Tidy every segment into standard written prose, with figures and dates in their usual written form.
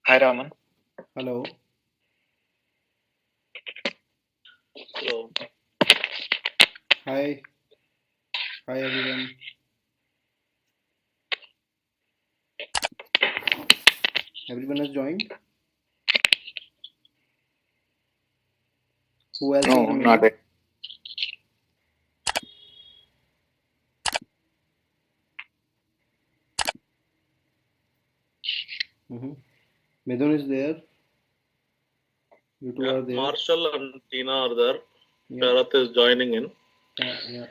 Hi, Raman. Hello. Hello. Hi. Hi, everyone. Everyone has joined. Who else is No, not remaining? yet. Midun is there. You two are there. Marshall and Tina are there. Yeah. Sharath is joining in. Yeah.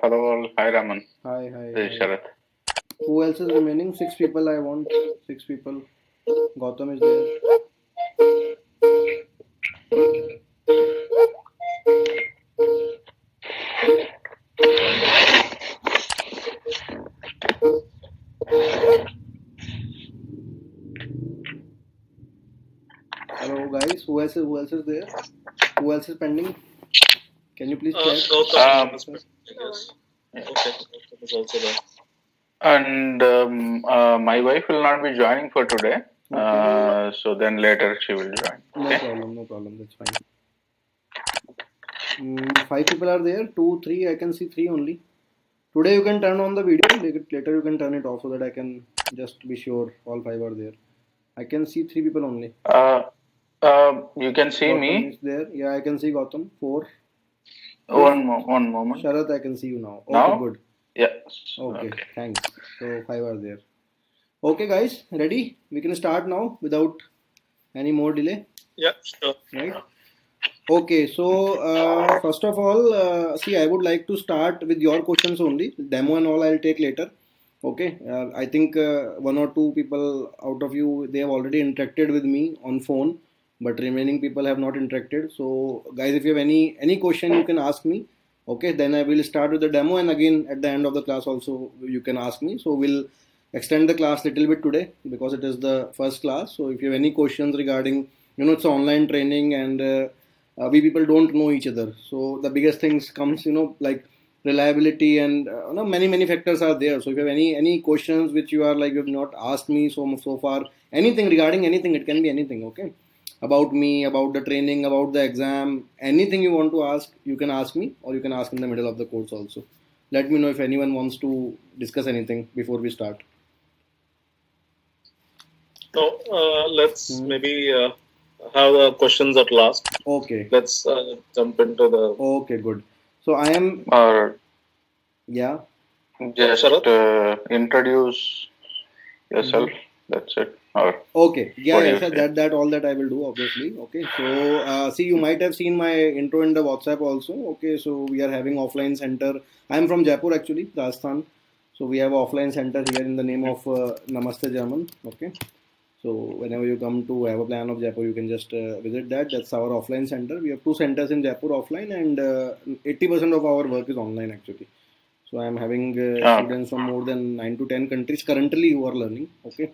Hello, all. Hi, Raman. Hi. This is Sharath. Who else is remaining? 6 people I want. 6 people. Gautam is there. Hello, guys. Who else is there? Who else is pending? Can you please check? Gautam is present, I guess. Okay, Gautam is also there. And my wife will not be joining for today. Okay. So then later she will join. Okay? No problem. That's fine. 5 people are there. 2, 3. I can see 3 only. Today you can turn on the video. Later you can turn it off so that I can just be sure all 5 are there. I can see 3 people only. You can see Gautam me. is there. Yeah, I can see Gautam. 4. One moment. Sharath, I can see you now. Okay, Now? good. Yeah. Okay, thanks. So 5 are there. Okay, guys, ready? We can start now without any more delay. Yeah, sure. Right? Okay, so first of all, see, I would like to start with your questions only. Demo and all I'll take later. Okay, I think 1 or 2 people out of you they have already interacted with me on phone, but remaining people have not interacted. So, guys, if you have any question, you can ask me. Okay, then I will start with the demo, and again at the end of the class also you can ask me. So we'll extend the class little bit today because it is the first class. So if you have any questions regarding, it's online training and we people don't know each other. So the biggest things comes, like reliability and many factors are there. So if you have any questions which you are like you have not asked me so far, anything regarding anything, it can be anything. Okay, about me, about the training, about the exam, anything you want to ask, you can ask me, or you can ask in the middle of the course also. Let me know if anyone wants to discuss anything before we start. So let's maybe have the questions at last. Okay. Let's jump into the. Okay, good. So I am. Or Yeah. just Sharath? introduce yourself. That's it. Or Okay. what do Yeah. you So say? that all that I will do, obviously. Okay. So see, you might have seen my intro in the WhatsApp also. Okay. So we are having offline center. I am from Jaipur actually, Rajasthan. So we have offline center here in the name of Namaste German. Okay. So whenever you come to have a plan of Jaipur, you can just visit that. That's our offline center. We have 2 centers in Jaipur offline, and 80% of our work is online actually. So I am having Okay. students from more than 9 to 10 countries currently who are learning. Okay,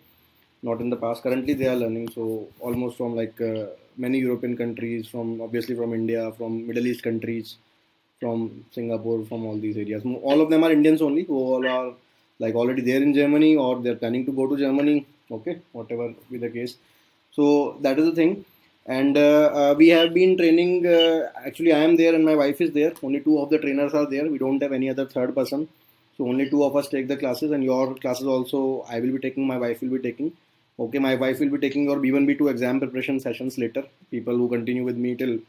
not in the past. Currently they are learning. So almost from like many European countries, from obviously from India, from Middle East countries, from Singapore, from all these areas. All of them are Indians only, who all are like already there in Germany or they're planning to go to Germany. Okay, whatever be the case. So that is the thing. And we have been training. Actually, I am there and my wife is there. Only 2 of the trainers are there. We don't have any other third person. So only 2 of us take the classes, and your classes also I will be taking. My wife will be taking. Okay, my wife will be taking your B1 B2 exam preparation sessions later. People who continue with me till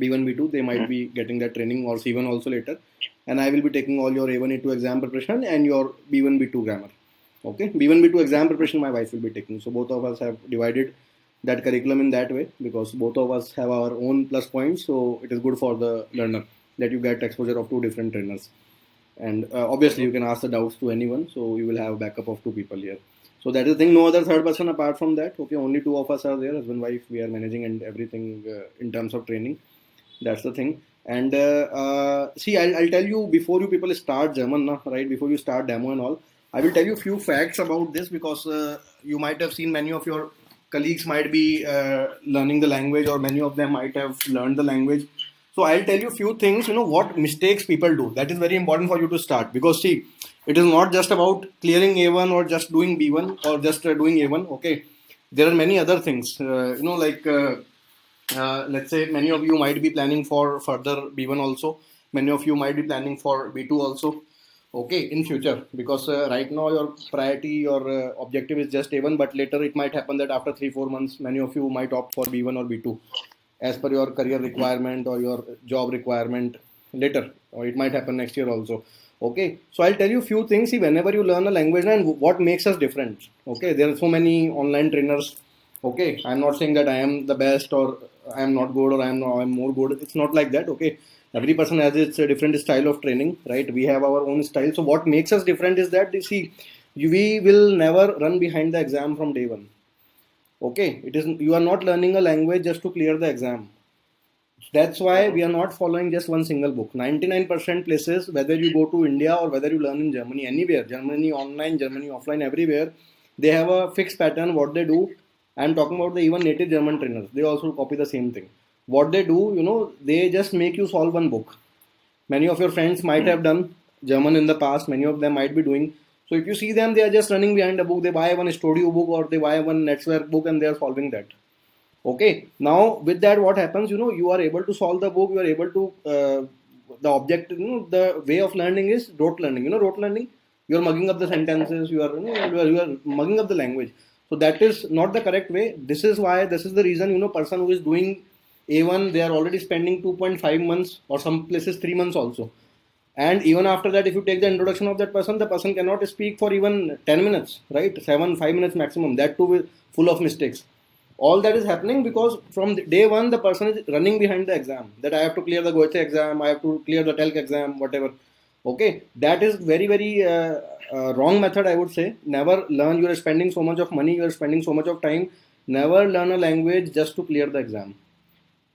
B1 B2 they might be getting that training, or C1 also later, and I will be taking all your A1 A2 exam preparation and your B1 B2 grammar. Okay, B1 B2 exam preparation my wife will be taking. So both of us have divided that curriculum in that way because both of us have our own plus points. So it is good for the learner that you get exposure of 2 different trainers. And obviously you can ask the doubts to anyone, so you will have a backup of 2 people here. So that is the thing. No other third person apart from that. Okay, only 2 of us are there, husband wife. We are managing and everything in terms of training. That's the thing. And see, I'll tell you before you people start German, right? Before you start demo and all, I will tell you a few facts about this because you might have seen many of your colleagues might be learning the language, or many of them might have learned the language. So I'll tell you a few things, what mistakes people do. That is very important for you to start, because see, it is not just about clearing A1 or just doing B1 or just doing A1. Okay, there are many other things. Let's say many of you might be planning for further B1 also. Many of you might be planning for B2 also. Okay, in future, because right now your priority, your objective is just A1, but later it might happen that after 3-4 months, many of you might opt for B1 or B2 as per your career requirement or your job requirement later, or it might happen next year also. Okay, so I'll tell you few things. See, whenever you learn a language and what makes us different. Okay, there are so many online trainers. Okay, I'm not saying that I am the best or I am not good or I'm more good. It's not like that. Okay, every person has its different style of training, right? We have our own style. So what makes us different is that, you see, we will never run behind the exam from day one. Okay, it is, you are not learning a language just to clear the exam. That's why we are not following just one single book. 99% places, whether you go to India or whether you learn in Germany, anywhere, Germany online, Germany offline, everywhere, they have a fixed pattern. What they do, I'm talking about the even native German trainers, they also copy the same thing. What they do, they just make you solve one book. Many of your friends might have done German in the past, many of them might be doing. So if you see them, they are just running behind a book. They buy one studio book or they buy one network book and they are solving that. Okay, now with that, what happens, you are able to solve the book, you are able to, the object, the way of learning is rote learning. Rote learning, you are mugging up the sentences, you are mugging up the language. So that is not the correct way. This is the reason, person who is doing A1, they are already spending 2.5 months or some places 3 months also. And even after that, if you take the introduction of that person, the person cannot speak for even 10 minutes, right? 5 minutes maximum. That too is full of mistakes. All that is happening because from day one, the person is running behind the exam. That I have to clear the Goethe exam, I have to clear the TELC exam, whatever. Okay, that is very, very wrong method, I would say. Never learn. You are spending so much of money, you are spending so much of time. Never learn a language just to clear the exam.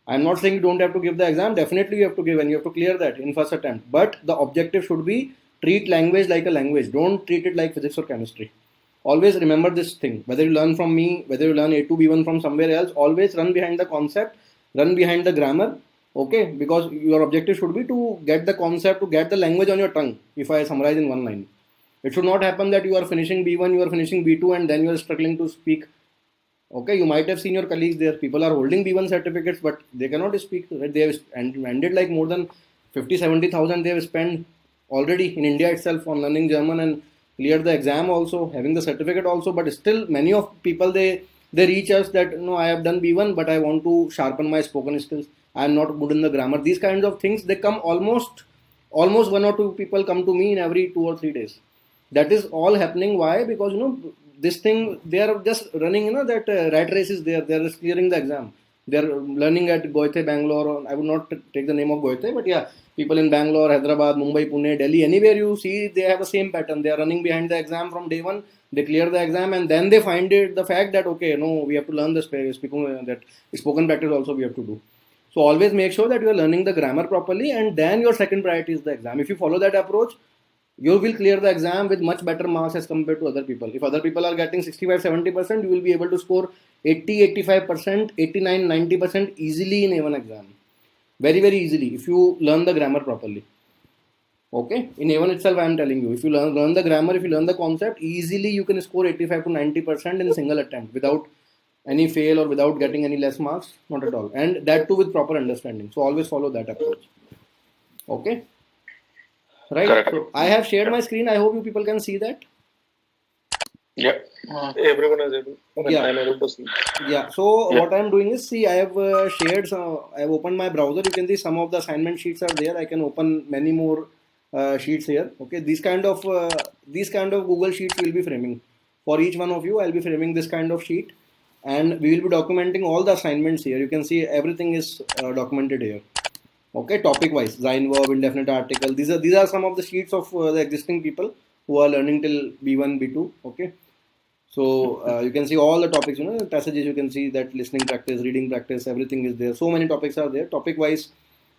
I'm not saying you don't have to give the exam. Definitely you have to give and you have to clear that in first attempt. But the objective should be treat language like a language. Don't treat it like physics or chemistry. Always remember this thing. Whether you learn from me, whether you learn A2, B1 from somewhere else, always run behind the concept, run behind the grammar. Okay, because your objective should be to get the concept, to get the language on your tongue. If I summarize in one line, it should not happen that you are finishing B1, you are finishing B2, and then you are struggling to speak. Okay, you might have seen your colleagues there. People are holding B1 certificates, but they cannot speak. Right? They have ended like more than 50-70,000 they have spent already in India itself on learning German and cleared the exam also, having the certificate also. But still, many of people they reach us that no, I have done B1, but I want to sharpen my spoken skills. I am not good in the grammar. These kinds of things they come almost 1 or 2 people come to me in every 2 or 3 days. That is all happening. Why? Because this thing they are just running, that rat race is there. They are just clearing the exam. They are learning at Goethe, Bangalore. Or I would not take the name of Goethe, but yeah, people in Bangalore, Hyderabad, Mumbai, Pune, Delhi, anywhere you see, they have the same pattern. They are running behind the exam from day one. They clear the exam and then they find it the fact that okay, no, we have to learn the speaking that spoken practice also we have to do. So always make sure that you are learning the grammar properly, and then your second priority is the exam. If you follow that approach, you will clear the exam with much better marks as compared to other people. If other people are getting 65-70%, you will be able to score 80-85%, 89-90% easily in A1 exam. Very, very easily if you learn the grammar properly. Okay, in A1 itself I am telling you, if you learn the grammar, if you learn the concept, easily you can score 85-90% in a single attempt without any fail or without getting any less marks, not at all. And that too with proper understanding. So always follow that approach. Okay. Right. Correct. So I have shared my screen. I hope you people can see that. Yeah. Everyone is able. Yeah. I'm able to see. Yeah. So Yeah. what I'm doing is, see, I have shared. I have opened my browser. You can see some of the assignment sheets are there. I can open many more sheets here. Okay. These kind of Google sheets will be framing for each one of you. I'll be framing this kind of sheet, and we will be documenting all the assignments here. You can see everything is documented here. Okay, topic wise, Sein verb, indefinite article. These are some of the sheets of the existing people who are learning till B1, B2. Okay, so you can see all the topics. Passages. You can see that listening practice, reading practice, everything is there. So many topics are there. Topic wise,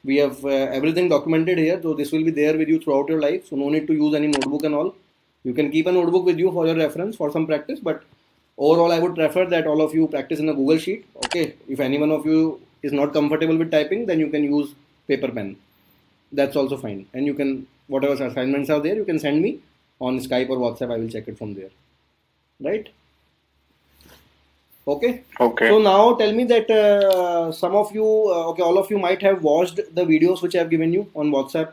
we have everything documented here. So this will be there with you throughout your life. So no need to use any notebook and all. You can keep a notebook with you for your reference for some practice. But overall, I would prefer that all of you practice in a Google sheet. Okay, if any one of you is not comfortable with typing, then you can use paper pen. That's also fine. And you can, whatever assignments are there, you can send me on Skype or WhatsApp. I will check it from there. Right? Okay. Okay. So now tell me that some of you, okay, all of you might have watched the videos which I have given you on WhatsApp.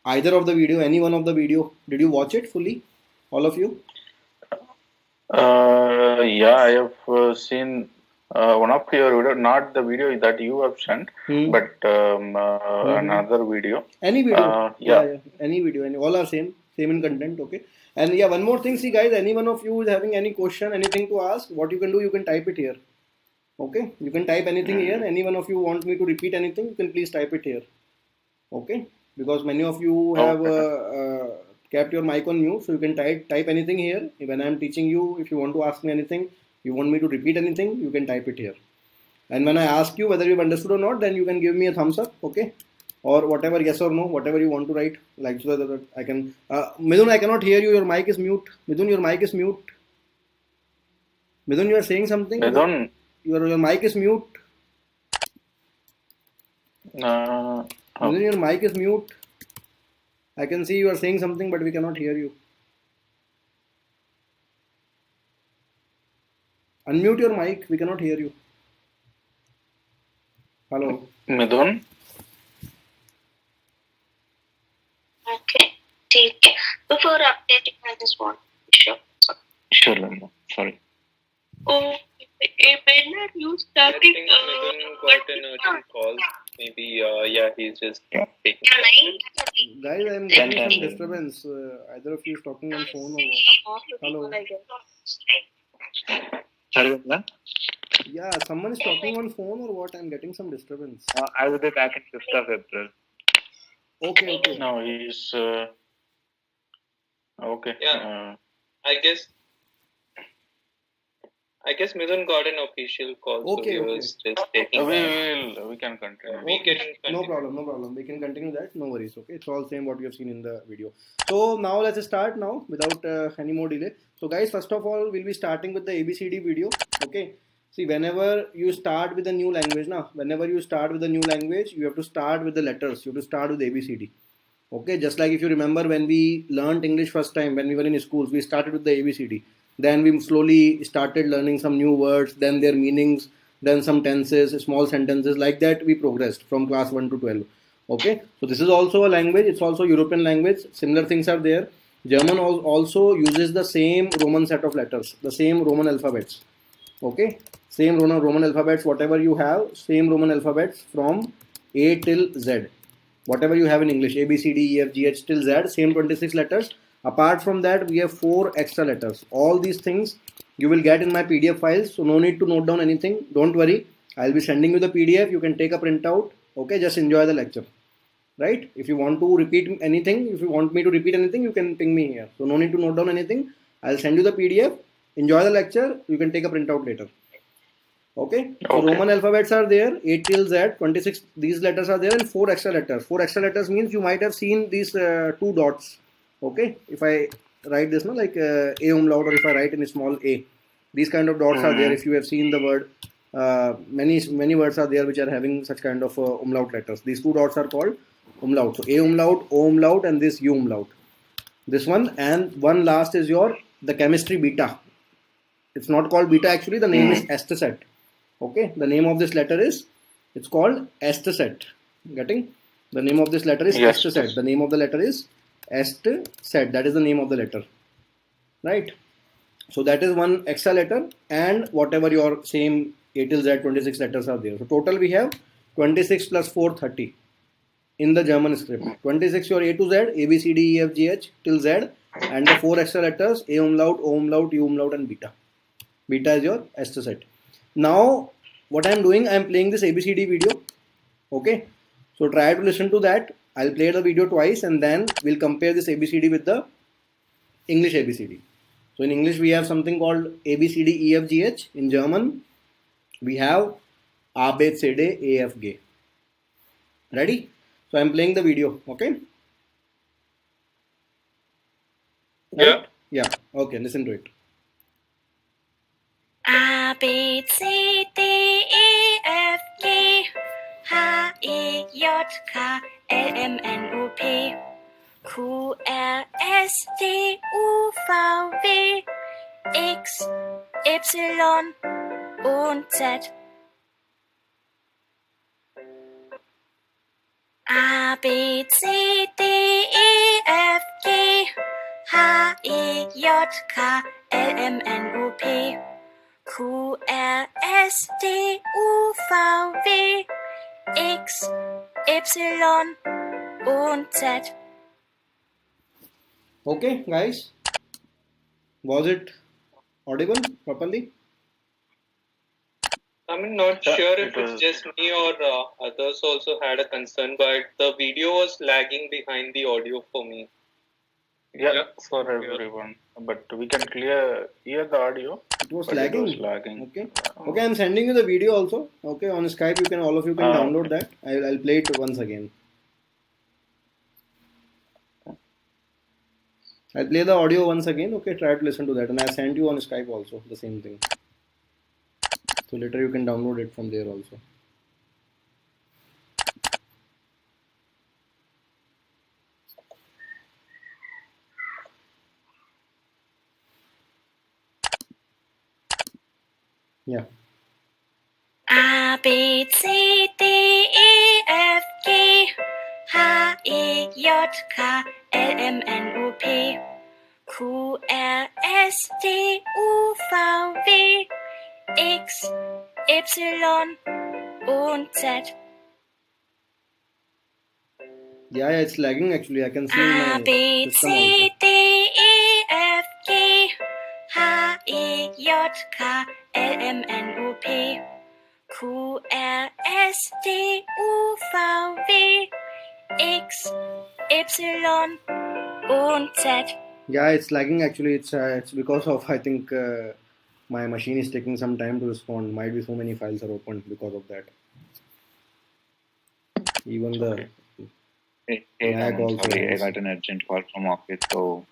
Either of the video, any one of the video. Did you watch it fully? All of you? Yeah, I have seen one of your video, not the video that you have sent, but another video. Any video? Yeah. Any video. All are same in content. Okay. And yeah, one more thing. See, guys, any one of you is having any question, anything to ask, what you can do, you can type it here. Okay. You can type anything here. Any one of you want me to repeat anything, you can please type it here. Okay. Because many of you have kept your mic on mute, so you can type anything here. When I am teaching you, if you want to ask me anything, you want me to repeat anything, you can type it here. And when I ask you whether you've understood or not, then you can give me a thumbs up, okay? Or whatever, yes or no, whatever you want to write, like so that I can. Midun, I cannot hear you. Your mic is mute. Midun, your mic is mute. Midun, you are saying something. Midun, your mic is mute. oh. Midun, your mic is mute. I can see you are saying something, but we cannot hear you. Unmute your mic. We cannot hear you. Hello. Midun. Okay. Take care. Before updating, I just want to show. Sure, Linda. Sorry. Oh, when are you I starting? think Midun got an urgent call. Maybe, yeah, he's just taking. Guys, I am getting some disturbance. Either of you is talking on phone or what? Hello. Sorry, Linda. Yeah, someone is talking on phone or what? I am getting some disturbance. I will be back in 5th of April. Okay. No, he's okay. Yeah. I guess Midun got an official call, Okay, so he okay. was just taking. we can continue. We can No continue. problem. We can continue that. No worries. Okay, it's all same what you have seen in the video. So now let's start now without any more delay. So guys, first of all, we'll be starting with the ABCD video. Okay. See, whenever you start with a new language, you have to start with the letters. You have to start with ABCD. Okay, just like if you remember when we learned English first time when we were in schools, we started with the ABCD. Then we slowly started learning some new words, then their meanings, then some tenses, small sentences. Like that, we progressed from class 1 to 12. Okay, so this is also a language. It's also European language. Similar things are there. German also uses the same Roman set of letters, the same Roman alphabets. Okay, same Roman alphabets, whatever you have, same Roman alphabets from A till Z. Whatever you have in English, A, B, C, D, E, F, G, H till Z, same 26 letters. Apart from that, we have 4 extra letters. All these things you will get in my PDF files, so no need to note down anything. Don't worry, I'll be sending you the PDF. You can take a printout. Okay, just enjoy the lecture. Right? If you want to repeat anything, if you want me to repeat anything, you can ping me here. So no need to note down anything. I'll send you the PDF. Enjoy the lecture. You can take a printout later. Okay. So Roman alphabets are there, A till Z, 26. These letters are there, and 4 extra letters. 4 extra letters means you might have seen these 2 dots. Okay. If I write this, like A umlaut, or if I write in a small a, these kind of dots are there. If you have seen the word, many words are there which are having such kind of umlaut letters. These 2 dots are called umlaut. So A umlaut, O umlaut, and this U umlaut. This one, and one last is the chemistry beta. It's not called beta actually. The name is ester set. Okay, the name of this letter is, it's called ester set. Getting? The name of this letter is ester set. The name of the letter is ester set. That is the name of the letter. Right? So that is one extra letter, and whatever your same A till Z 26 letters are there. So total we have 26 plus 4, 30 in the German script. 26 your A to Z, A, B, C, D, E, F, G, H till Z, and the 4 extra letters A umlaut, O umlaut, U umlaut, and beta. Beta is your ester set. Now, what I am doing, I am playing this ABCD video. Okay, so try to listen to that. I'll play the video twice, and then we'll compare this ABCD with the English ABCD. So in English, we have something called ABCD, E, F, G, H. In German, we have A, B, C, D, E, F, G. Ready? So I'm playing the video. Okay. Yeah. Yeah. Okay. Listen to it. A, B, C, D, E, F, G, H, HIJKLMNOP QRSTUVW X Y und Z. A, B, C, D, E, F, G, H, I, J, K, L, M, N, O, P, Q, R, S, T, U, V, W, X, Y und Z. Okay, guys, was it audible properly? I'm not Yeah, sure it if it's was- just me or others also had a concern, but the video was lagging behind the audio for me. Yeah, Yeah. for everyone. But we can hear the audio. It was But it lagging. was lagging. Okay. Okay, I'm sending you the video also. Okay, on Skype you can all of you can download Okay. that. I'll play it once again. I'll play the audio once again. Okay, try to listen to that, and I sent you on Skype also the same thing. So later you can download it from there also. Yeah. A, B, C, D, E, F, G, H, I, J, K, L, M, N, O, P, Q, R, S, T, U, V, W, X, Y und Z. Yeah, it's lagging actually. I can see in A, my B, system C, also. D, E, F, G, H, I, J, K, L, M, N, O, P, Q, R, S, T, U, V, W, X, Y und Z. Yeah, it's lagging actually. It's because of I think my machine is taking some time to respond. Might be so many files are opened because of that. Even the Hey, lag I'm also. sorry, I ends. got an urgent call from office, so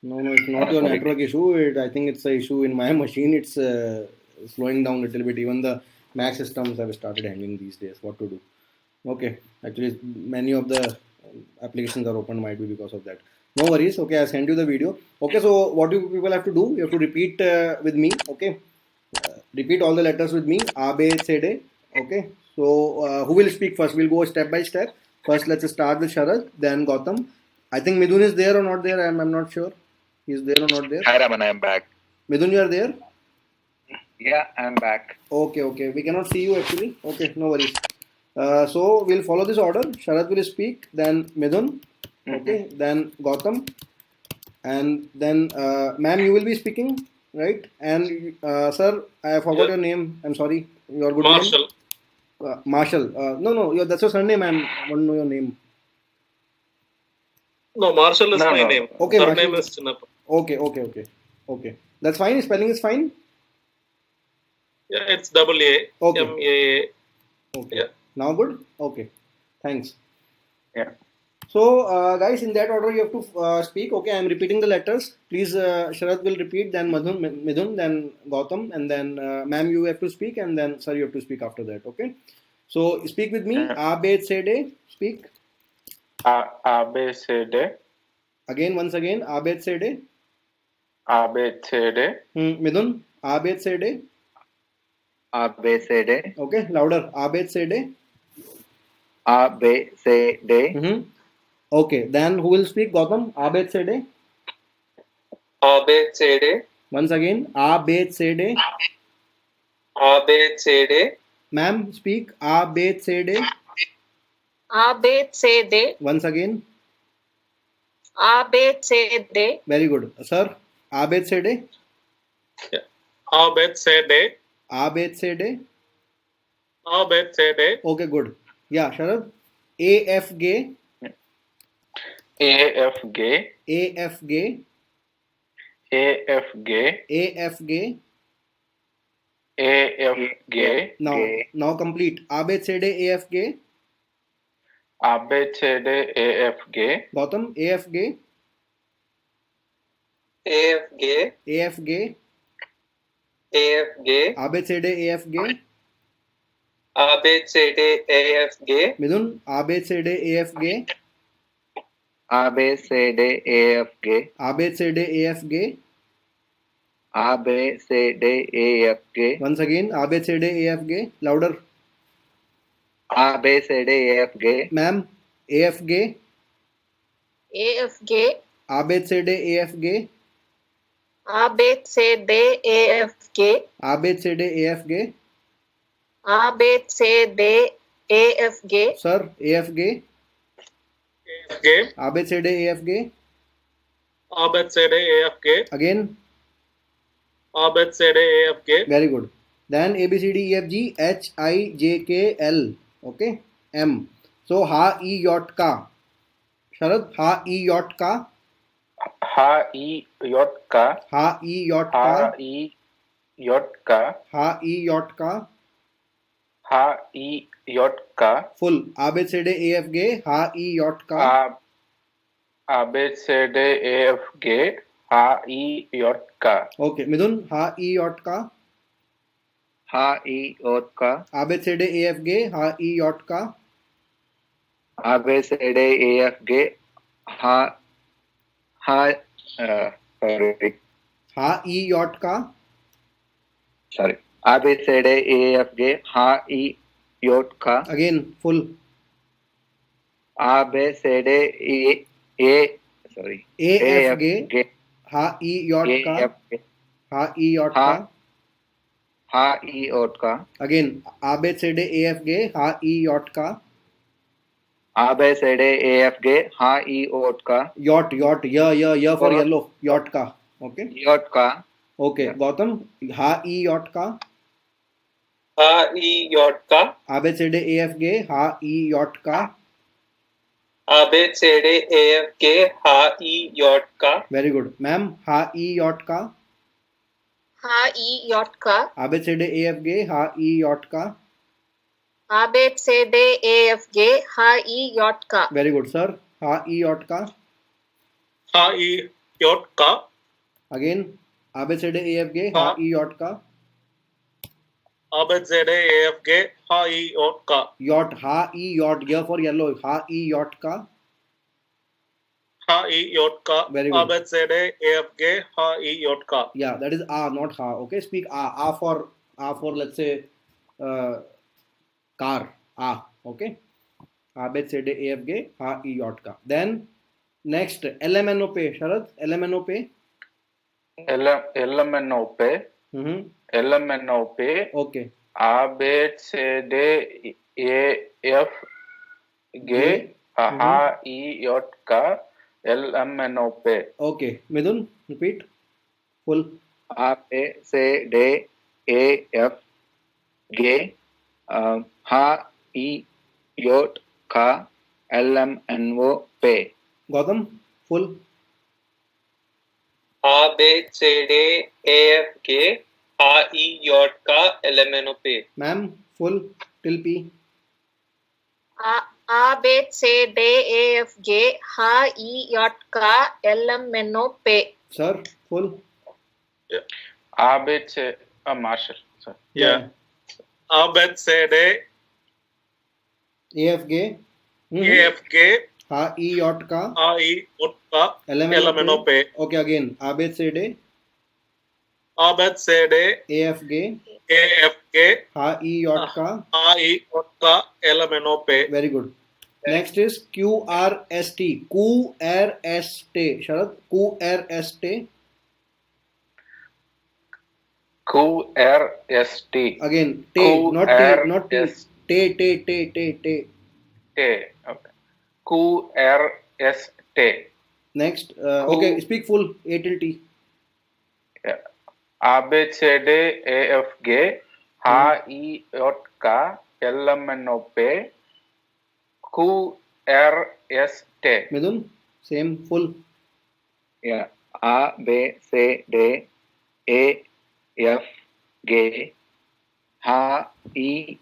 No, it's not your sorry. network issue. I think it's an issue in my machine. It's slowing down a little bit. Even the Mac systems have started hanging these days. What to do? Okay, actually, many of the applications are open. Might be because of that. No worries. Okay, I sent you the video. Okay, so what do people have to do? You have to repeat with me. Okay, repeat all the letters with me. A, B, C, D. Okay, so who will speak first? We'll go step by step. First, let's start with Sharad, then Gautam. I think Midun is there or not there. I'm not sure. He's there or not there. Hi Raman, I'm back. Midun, you are there? Yeah, I'm back. Okay. We cannot see you actually. Okay, no worries. So we'll follow this order. Sharad will speak, then Midun. Okay, then Gautam, and then ma'am, you will be speaking, right? And sir, I forgot your name. I'm sorry. Your good Marshall. name? Marshall. No. That's your surname. I want to know your name. No, Marshall is No, my no. name. Okay, Surname Marshall. is Chinnappa. Okay. That's fine. Spelling is fine. Yeah, it's double A. Okay. M-A-A. Okay. Yeah. Now good. Okay. Thanks. Yeah. So, guys, in that order, you have to speak. Okay, I'm repeating the letters. Please, Sharad will repeat, then Midun, then Gautam, and then ma'am, you have to speak, and then sir, you have to speak after that. Okay. So, speak with me. A, B, C, D. Speak. A, B, C, D. Again, once again. A, B, C, D. A, B, C, D. Midun. A, B, C, D. A, B, C, D. Okay, louder. A, B, C, D. A, B, C, D. Okay, then who will speak? Gautam. A, B, C, D. A, B, C, D. Once again. A, B, C, D. A, B, C, D. Ma'am, speak. A, B, C, D. A, B, C, D. Once again. A, B, C, D. Very good. Sir, A, B, C, D. Yeah. A, B, C, D. A, B, C, D. A, B, C, D. Okay, good. Yeah, Sharad. A, F, G. A, F, G. A, F, G. A, F, G. A, F, G. A, F, G. Now complete. A, B, C, D, A, F, G. A, B, C, D, A, F, G. Gautam. A, F, G. A, F, G. A, F, G. A, F, G. A, B, C, D, A, F, G. A B C D E F G. Mithun A B C D E F G. A B C D E F G. A B C D E F G. A B C D E F G. Once again A B C D E F G. Louder. A B C D E F G. Ma'am, A F G. A F G. A B C D E F G. A B C D E F G. A B C D E F G. A B C D E F G. Sir, A F G. G. A B C D E F G. A B C D E F G. Again. A B C D E F G. Very good. Then A B C D E F G H I J K L. Okay. M. So ha e yacht ka. Sharad, ha e yacht ka. Ha e yacht ka. Ha e yacht Ha ka. e yacht ka. Ha e yacht ka. Ha e yacht ka. Full. A B C D E F G. Ha e yacht ka. A B C D E F G. Ha e yacht ka. Okay. Midun, ha e yacht ka. Ha E yacht ka. A B C D E F G. Ha e yacht ka. A B C D E F G. Sorry. Ha e yacht ka. Sorry. A B C D E F G. Ha E yacht ka. Again. Full. A B C D E sorry. A F G. Ha e yacht ka. A F G. Ha e yacht ka. Ha E yacht ka. Again. A B C D E F G. Ha e yacht ka. A B C D E F G. Ha E yacht ka. Yacht. Ya for yellow. Yacht ka. Okay. Yacht ka. Okay. Gautam. Ha e yacht ka. Ha E yacht ka. A B C D E F G. Ha e yacht ka. A B C D E F G. Ha E yacht ka. Very good. Ma'am. Ha e yacht ka. Ha E yacht ka. A B C D E F G. Ha e yacht ka. A B C D E F G. Ha E yacht ka. Very good, sir. Ha e yacht ka. Ha E yacht ka. Again. A B C D E F G. Ha e yacht ka. A B C D E F G. Ha E yacht ka. Yacht. Ha e yacht. Ya for yellow. Ha e yacht ka. Ha E yacht ka. Very A good. B C D E F G. Ha E yacht ka. Yeah, that is A, not ha. Okay, speak A. A for let's say car. A. Okay. A B C D E F G. Ha e yacht ka. Then next LMNO pe. Sharad. LMNO pe. LMNO pe. LMNO pe. Okay. A B C D E F G. Ha e yacht ka. LMNO pe. Okay. Midun, repeat. Full. A B C D E F G. Ha E yacht ka. LMNO pe. Gautam. Full. A B C D E F G. Ha E yacht ka. LMNO pe. Ma'am. Full. Till P. A B C D E F G. Ha E yacht ka. LMNO pe. Sir. Full. A B C. Marshall. Sir. Yeah. A B C D E F G. E F G. Ha e yacht ka. Ha E yacht ka. LMNO pe. Okay, again. A B C D. A B C D E F G. E F G. Ha e yacht ka. Ha E yacht ka. LMNO pe. Very good. Next is Q R S T. Q R S T. Sharad. Q R S T. Q R S T. Again. T. Not T. Not T. T. T. Okay. Q R S T. Next. Okay. Speak full. A till T. A B C D E F G. Ha E yacht ka. LMNO pe. Q R S T. Midun. Same. Full. Yeah. A B C D E F G. Ha E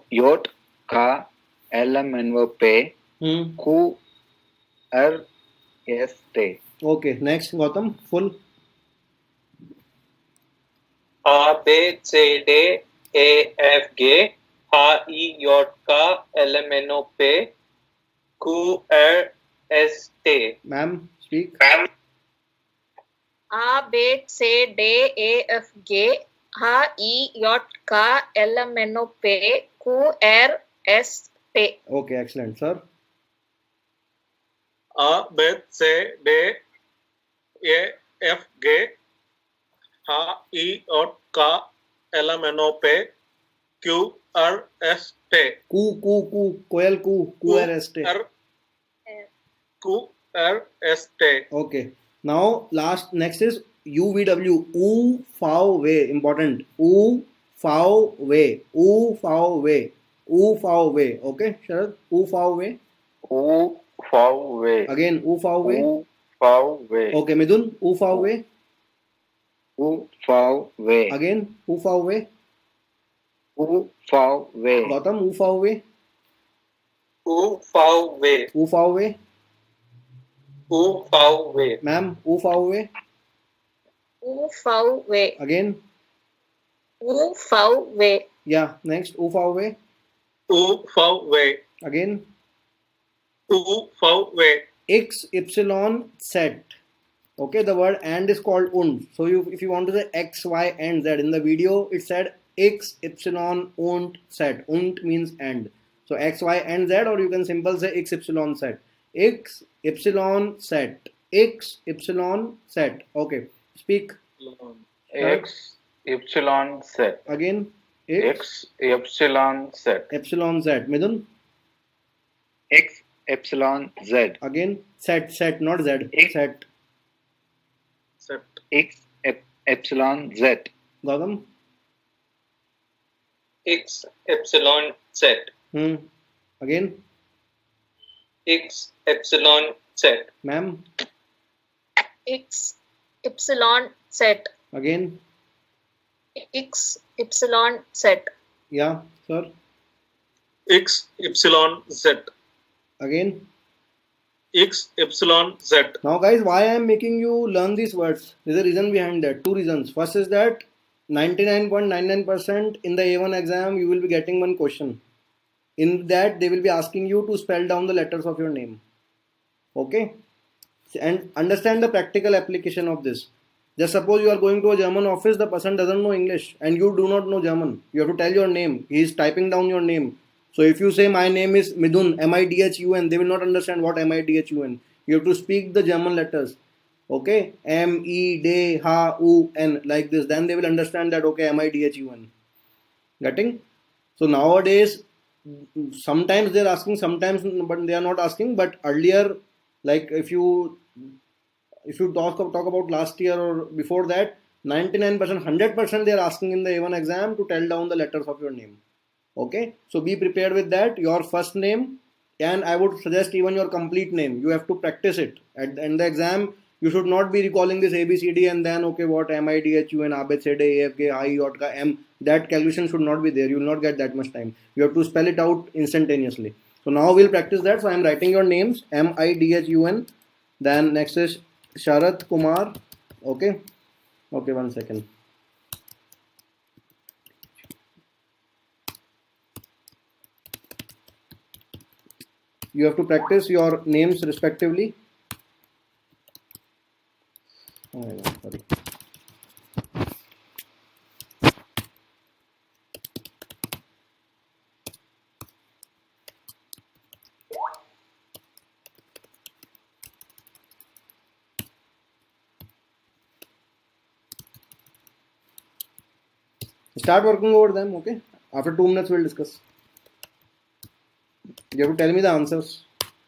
yacht ka. LMNO pe. Q R S T. Okay. Next. Gautam. Full. A B C D E F G. H-I-J-K, L-M-N-O-P, Q-R-S-T. Ma'am, speak. A, B, C, D, E, F, G, H, I, J, K, L, M, N, O, P, Q, R, S, T. Okay, excellent, sir. A, B, C, D, E, F, G, H, I, J, K, L, M, N, O, P, Q, R, S, T. Koyal QRST. Q, R, S, T. Okay. Now next is UVW. Way. Important. Way. Way. Okay, Sharad. Way. U-V-W. Again, way. U-V-W. Okay, Midun. way. U-V-W. Again, way. U-V-W. Gautam, way. U-V-W. Way. U-V-W. Ma'am, way. U, F, W. Again. U, F, W. Yeah, next. way. U-V-W. Again. U-V-W. X, Y, Z. Okay, the word and is called und. So if you want to say X, Y, and Z, in the video it said X, Y, und, Z. Und means and. So X, Y, and Z, or you can simple say X, Y, Z. X, Y, Z. X, Y, Z. Okay, speak. X, Y, Z. Again. X, Y, Z. Epsilon, Z. Midun. X, epsilon, Z. Again. Set, not Z. X. Set. Set. X, epsilon, Z. Gautam. X, epsilon, Z. Again. X, epsilon, Z. Ma'am. X, Y, Z. Again. X, Y, Z. Yeah, sir. X, Y, Z. Again. X, Y, Z. Now guys, why I am making you learn these words? There's a reason behind that. Two reasons. First is that 99.99% in the A1 exam you will be getting one question. In that they will be asking you to spell down the letters of your name. Okay? And understand the practical application of this. Just suppose you are going to a German office, the person doesn't know English and you do not know German. You have to tell your name. He is typing down your name. So if you say my name is Midhun, M-I-D-H-U-N, they will not understand what M-I-D-H-U-N. You have to speak the German letters. Okay? M-E-D-H-U-N, like this. Then they will understand that, okay, M-I-D-H-U-N. Getting? So nowadays, sometimes they are asking, sometimes but they are not asking. But earlier, like if you talk about last year or before that, 99%, 100% they are asking in the A1 exam to tell down the letters of your name. Okay, so be prepared with that. Your first name, and I would suggest even your complete name. You have to practice it. At the end of the exam, you should not be recalling this ABCD and then, okay, what M-I-D-H-U-N, A-B-C-D, A-F-G, I-J-K, M. That calculation should not be there. You will not get that much time. You have to spell it out instantaneously. So now we'll practice that. So I am writing your names, M-I-D-H-U-N. Then next is Sharath Kumar. Okay, 1 second. You have to practice your names respectively. Oh my God, sorry. Start working over them, okay? After 2 minutes, we'll discuss. You have to tell me the answers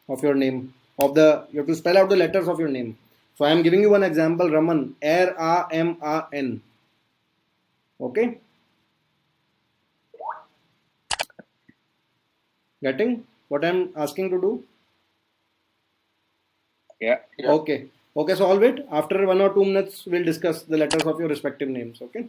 of your name. You have to spell out the letters of your name. So I am giving you one example, Raman. R-A-M-A-N. Okay? Getting what I am asking to do? Yeah. Okay. Okay, so all wait. After 1 or 2 minutes, we'll discuss the letters of your respective names. Okay?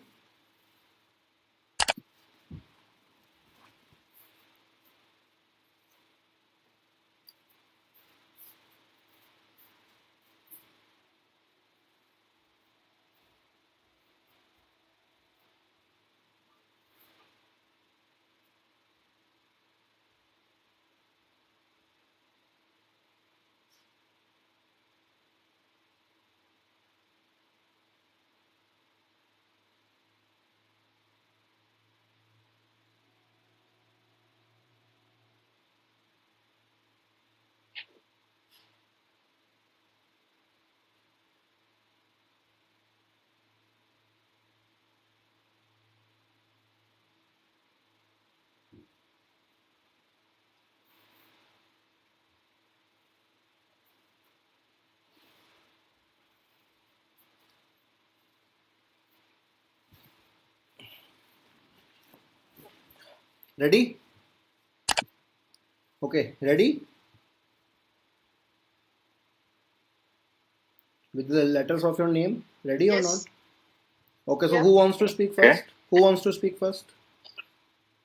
Ready? Okay, ready? With the letters of your name, ready or not? Yes. Okay, so Yeah. who wants to speak Okay. first? Who wants to speak first?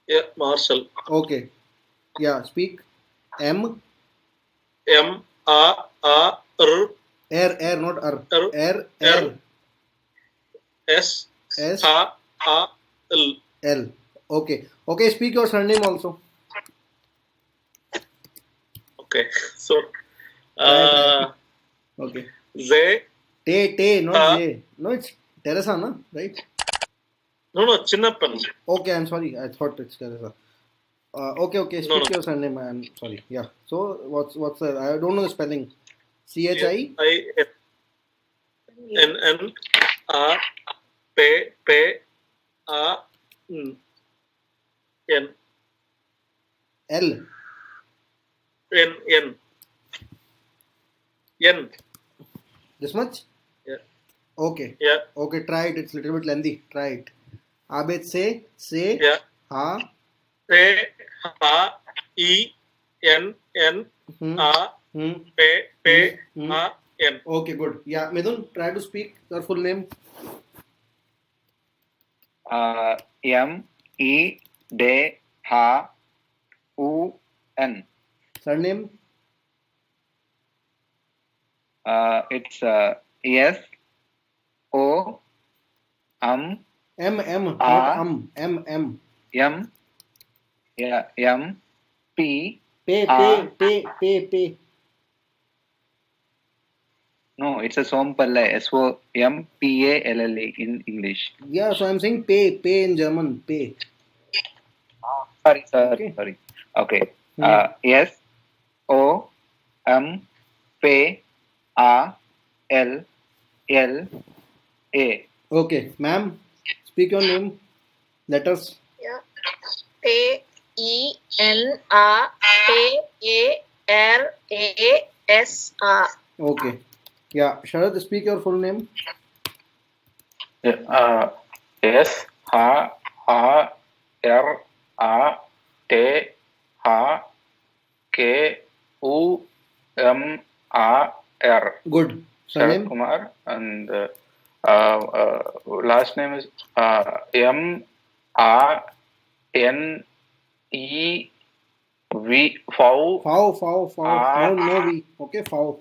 Yeah, Marshall. Okay, yeah, speak. M, M A R air, not R air, S S, A L. L. Okay, okay, speak your surname also. Okay, so Try. Okay. Z Te, not J. No, it's Teresa, no? Right? no Chinnappan. Okay, I'm sorry. I thought it's Teresa. Okay. No, Speak your surname. I'm sorry. Yeah. So what's the? I don't know the spelling. CHI. N A P A N L. N. This much? Yeah. Okay. Yeah. Okay. Try it. It's a little bit lengthy. Try it. Abed say. Yeah. Ha. P A E N Hmm. A Hmm. P Hmm. A N. Okay. Good. Yeah. Midun, try to speak your full name. M E D H U N. Surname. It's S O M. Not M M. yeah M P. Pay. No, it's a Sompalle. SOMPALLA in English. Yeah. So I'm saying pay in German. Pay. Sorry. Okay. Okay. Hmm. S O M P A L L A. Okay, ma'am. Speak your name. Letters. Yeah. P E N A P A R A S A. Okay. Yeah, Sharad, speak your full name. S H R A T H K U M A R. Good. Sharad Surname. Kumar, and last name is M A N E V. Fau. No V. Okay, Fau.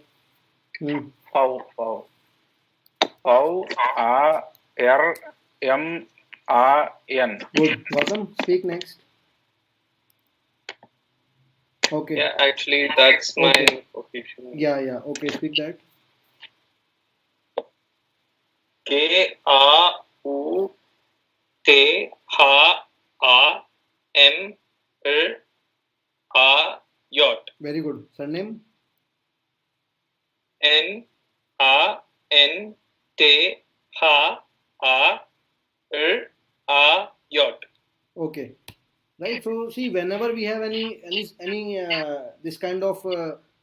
Fau A R M A N. Good. Welcome. Speak next. Okay. Yeah, actually, that's my Okay. official. Yeah. Okay, speak that. K A U T H A M L A yacht. Very good. Surname. N A N T H A L A yacht. Okay. Right. So see, whenever we have any this kind of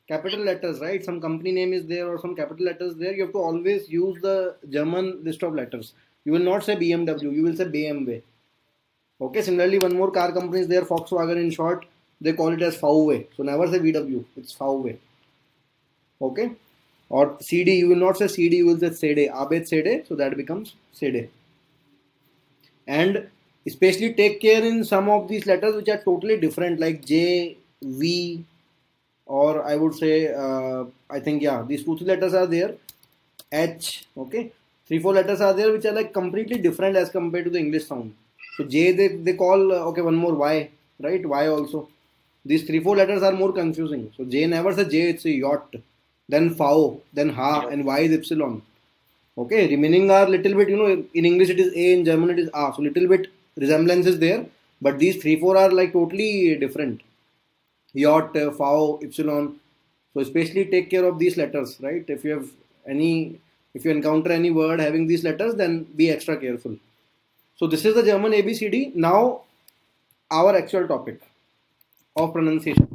capital letters, right? Some company name is there or some capital letters there. You have to always use the German list of letters. You will not say BMW. You will say BMW. Okay. Similarly, one more car company is there, Volkswagen in short. They call it as VW. So never say VW. It's VW. Okay. Or CD. You will not say CD. You will say CD. Abed CD. So that becomes CD. And especially take care in some of these letters which are totally different, like J, V, or I would say I think these 2-3 letters are there. H. Okay, 3-4 letters are there which are like completely different as compared to the English sound. So J they call okay, one more Y, right? Y also. These 3-4 letters are more confusing. So J never say J, it's a yacht. Then Fau, then Ha, and Y is epsilon. Okay, remaining are little bit, in English it is A, in German it is A. So little bit resemblance is there, but these 3-4 are like totally different. Yacht, Fau, epsilon. So especially take care of these letters, right? If you encounter any word having these letters, then be extra careful. So this is the German ABCD. Now our actual topic of pronunciation,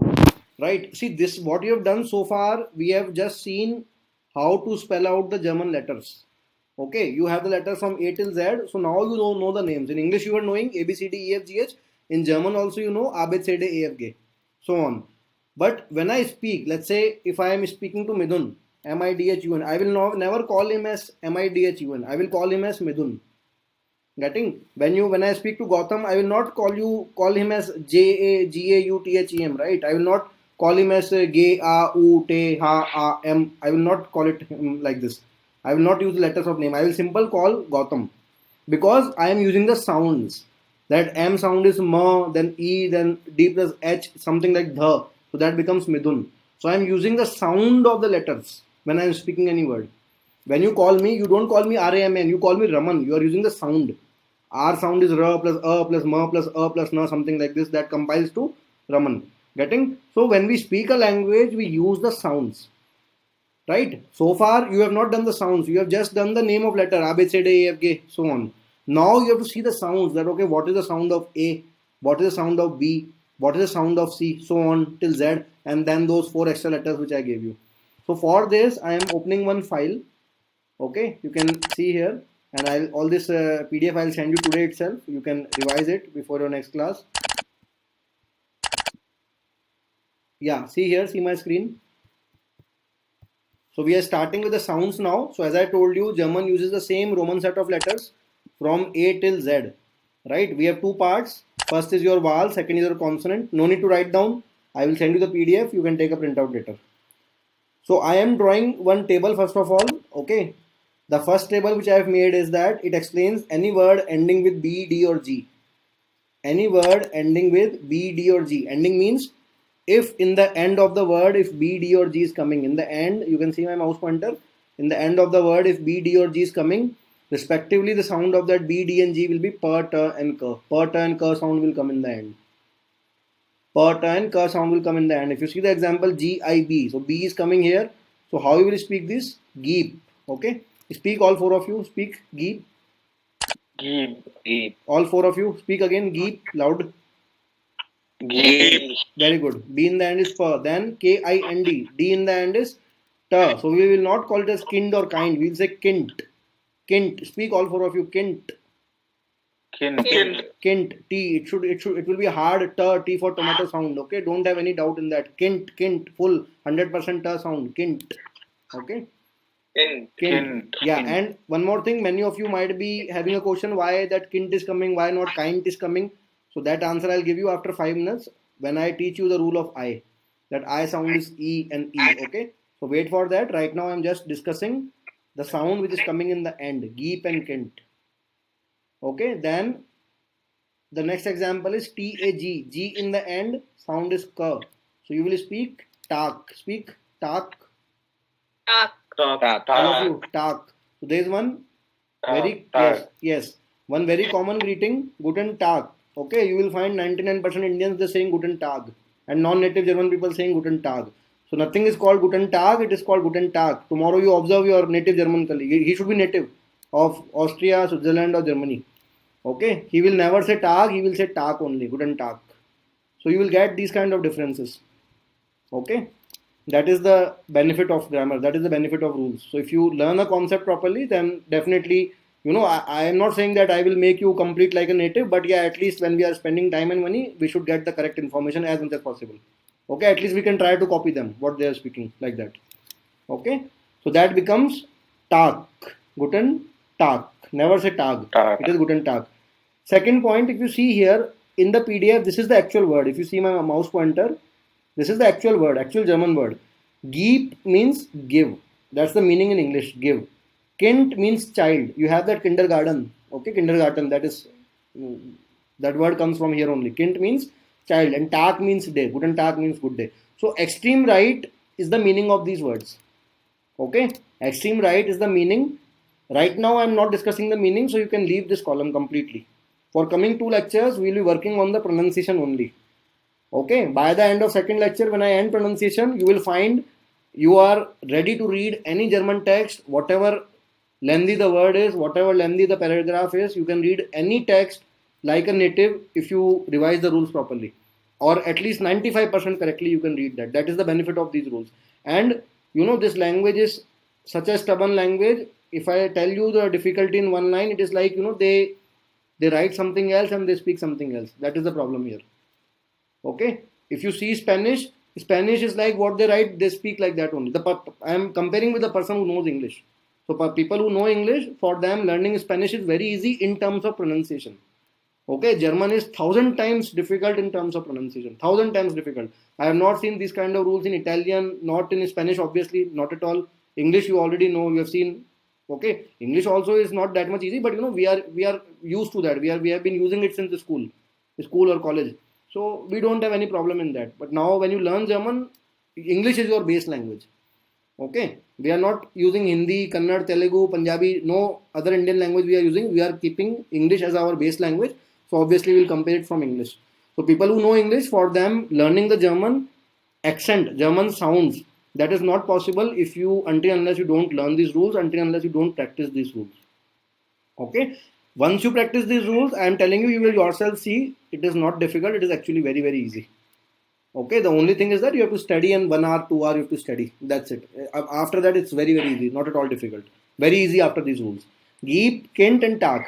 right? See, this what you have done so far, we have just seen how to spell out the German letters. Okay, you have the letters from A till Z, so now you don't know the names. In English you are knowing A, B, C, D, E, F, G, H. In German also, you know, A, B, C, D, E, F, G, so on. But when I speak, let's say if I am speaking to Midun, Midhun, I will never call him as Midhun. I will call him as Midun. Getting? When I speak to Gautam, I will not call him as Gauthem, right? I will not call him as G A U T H A M. I will not call it him like this. I will not use letters of name. I will simple call Gautam because I am using the sounds. That M sound is M, then E, then D plus H, something like the. So that becomes Midhun. So I am using the sound of the letters when I am speaking any word. When you call me, you don't call me R-A-M-N, you call me Raman. You are using the sound. R sound is R plus A plus M plus A plus N, something like this, that compiles to Raman. Getting? So when we speak a language, we use the sounds. Right? So far, you have not done the sounds. You have just done the name of letter, A, B, C, D, E, F, G, so on. Now you have to see the sounds, that okay, what is the sound of A, what is the sound of B, what is the sound of C, so on till Z, and then those 4 extra letters which I gave you. So for this, I am opening one file. Okay, you can see here, and all this PDF I'll send you today itself. You can revise it before your next class. Yeah, see here, see my screen. So we are starting with the sounds now. So as I told you, German uses the same Roman set of letters from A till Z, right? We have 2 parts. First is your vowel, second is your consonant. No need to write down. I will send you the PDF. You can take a printout later. So I am drawing one table first of all. Okay. The first table which I have made is that it explains any word ending with B, D or G. Any word ending with B, D or G. Ending means if in the end of the word, if B, D or G is coming. In the end, you can see my mouse pointer. In the end of the word, if B, D or G is coming, respectively, the sound of that B, D and G will be per, ter and k. Per, ter and k sound will come in the end. Per, ter and k sound will come in the end. If you see the example G, I, B. So B is coming here. So how you will speak this? Geep. Okay. Speak, all 4 of you. Speak. Geep. Geep. All 4 of you. Speak again. Geep. Loud. Geep. Very good. B in the end is per. Then K-I-N-D. D in the end is ter. So we will not call it as kind or kind. We will say kint. Kint. Speak, all 4 of you. Kint. Kint. Kint. T. It will be hard ter. T for tomato sound. Okay. Don't have any doubt in that. Kint. Full 100% ter sound. Kint. Okay. Kint. Yeah. And one more thing. Many of you might be having a question why that kint is coming, why not kind is coming. So that answer I'll give you after 5 minutes when I teach you the rule of I. That I sound is E and E. Okay. So wait for that. Right now I'm just discussing the sound which is coming in the end. Geep and kint. Okay. Then the next example is T-A-G. G in the end. Sound is K. So you will speak tak. Speak tak. All of you. Tak. So there is one very yes. One very common greeting. Guten Tag. Okay, you will find 99% Indians they saying Guten Tag, and non-native German people saying Guten Tag. So nothing is called Guten Tag, it is called Guten Tag. Tomorrow you observe your native German colleague. He should be native of Austria, Switzerland or Germany. Okay, he will never say Tag, he will say Tag only, Guten Tag. So you will get these kind of differences. Okay, that is the benefit of grammar, that is the benefit of rules. So if you learn a concept properly, then definitely, you know, I am not saying that I will make you complete like a native, but yeah, at least when we are spending time and money, we should get the correct information as much as possible. Okay, at least we can try to copy them, what they are speaking, like that. Okay, so that becomes Tag. Guten Tag. Never say Tag. It is Guten Tag. Second point, if you see here in the PDF, this is the actual word. If you see my mouse pointer, this is the actual word, actual German word. Geep means give. That's the meaning in English, give. Kind means child. You have that kindergarten. Okay, kindergarten. That word comes from here only. Kind means child, and Tag means day. Guten Tag means good day. So extreme right is the meaning of these words. Okay, extreme right is the meaning. Right now I am not discussing the meaning, so you can leave this column completely. For coming 2 lectures, we will be working on the pronunciation only. Okay, by the end of second lecture, when I end pronunciation, you will find you are ready to read any German text, whatever lengthy the word is, whatever lengthy the paragraph is, you can read any text like a native if you revise the rules properly. Or at least 95% correctly you can read that. That is the benefit of these rules. And you know, this language is such a stubborn language. If I tell you the difficulty in one line, it is like, you know, they They write something else and they speak something else. That is the problem here. Okay, if you see Spanish is like what they write, they speak like that only. I am comparing with the person who knows English. So for people who know English, for them learning Spanish is very easy in terms of pronunciation. Okay, German is 1,000 times difficult in terms of pronunciation. 1,000 times difficult. I have not seen these kind of rules in Italian, not in Spanish, obviously, not at all. English, you already know, you have seen. Okay, English also is not that much easy, but we are used to that. We have been using it since the school or college. So we don't have any problem in that. But now when you learn German, English is your base language. Okay, we are not using Hindi, Kannada, Telugu, Punjabi, no other Indian language we are using. We are keeping English as our base language. So obviously we'll compare it from English. So people who know English, for them learning the German accent, German sounds, that is not possible if you unless you don't learn these rules, unless you don't practice these rules. Okay. Once you practice these rules, I am telling you, you will yourself see it is not difficult. It is actually very, very easy. Okay. The only thing is that you have to study, and 1 hour, 2 hours you have to study. That's it. After that, it's very, very easy. Not at all difficult. Very easy after these rules. Geep, Kind and Tag.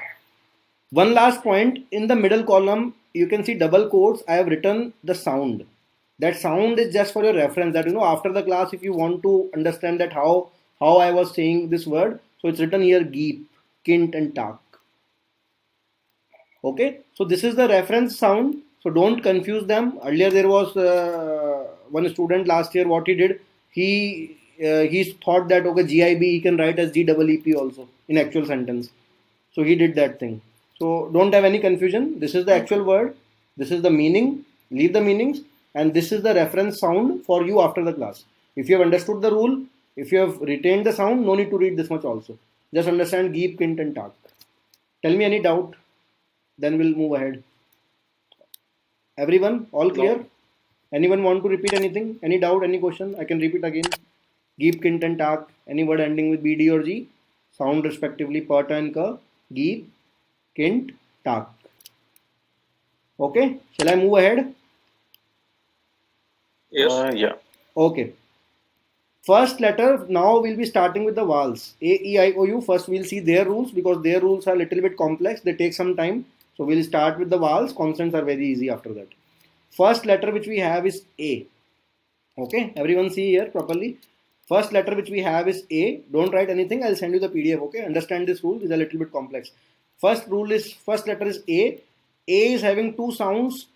One last point, in the middle column, you can see double quotes. I have written the sound. That sound is just for your reference, that after the class, if you want to understand that how I was saying this word, so it's written here Geep, Kind and Tag. Okay, so this is the reference sound, so don't confuse them. Earlier there was one student last year, what he did, he thought that okay, GIB he can write as GEEP also in actual sentence. So he did that thing. So don't have any confusion. This is the actual word. This is the meaning. Leave the meanings. And this is the reference sound for you after the class. If you have understood the rule, if you have retained the sound, no need to read this much also. Just understand Geep, Kind and Tag. Tell me any doubt. Then we'll move ahead. Everyone, all clear? No. Anyone want to repeat anything? Any doubt, any question? I can repeat again. Geep, Kind and Tag. Any word ending with BD or G? Sound respectively Pata and Ka. Geep, Kind, Tag. Okay, shall I move ahead? Yes. Yeah. Okay. First letter, now we'll be starting with the vowels. A, E, I, O, U. First we'll see their rules because their rules are a little bit complex. They take some time. So we'll start with the vowels. Consonants are very easy after that. First letter which we have is A. Okay, everyone see here properly. First letter which we have is A. Don't write anything. I'll send you the PDF. Okay, understand this rule. It's a little bit complex. First letter is A. A is having two sounds.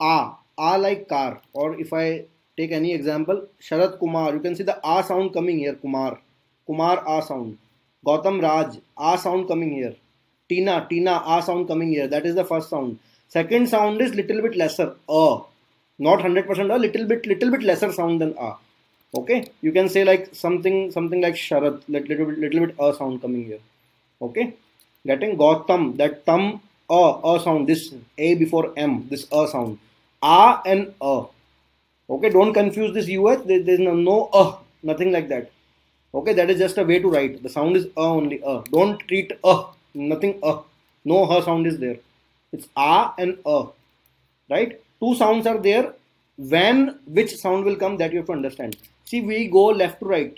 A like car. Or if I take any example, Sharat Kumar, you can see the A sound coming here. Kumar A sound. Gautam Raj, A sound coming here. Tina A sound coming here. That is the first sound. Second sound is little bit lesser. A. Not 100% A, little bit lesser sound than A. Okay, you can say like something like Sharat, little bit A sound coming here. Okay, getting Gautam, that Tam A sound, this A before M, this A sound. A and A. Okay, don't confuse this UH. There's no A, nothing like that. Okay, that is just a way to write. The sound is A only. A. Don't treat A, nothing A. No A sound is there. It's A and A. Right? Two sounds are there. When which sound will come, that you have to understand. See, we go left to right.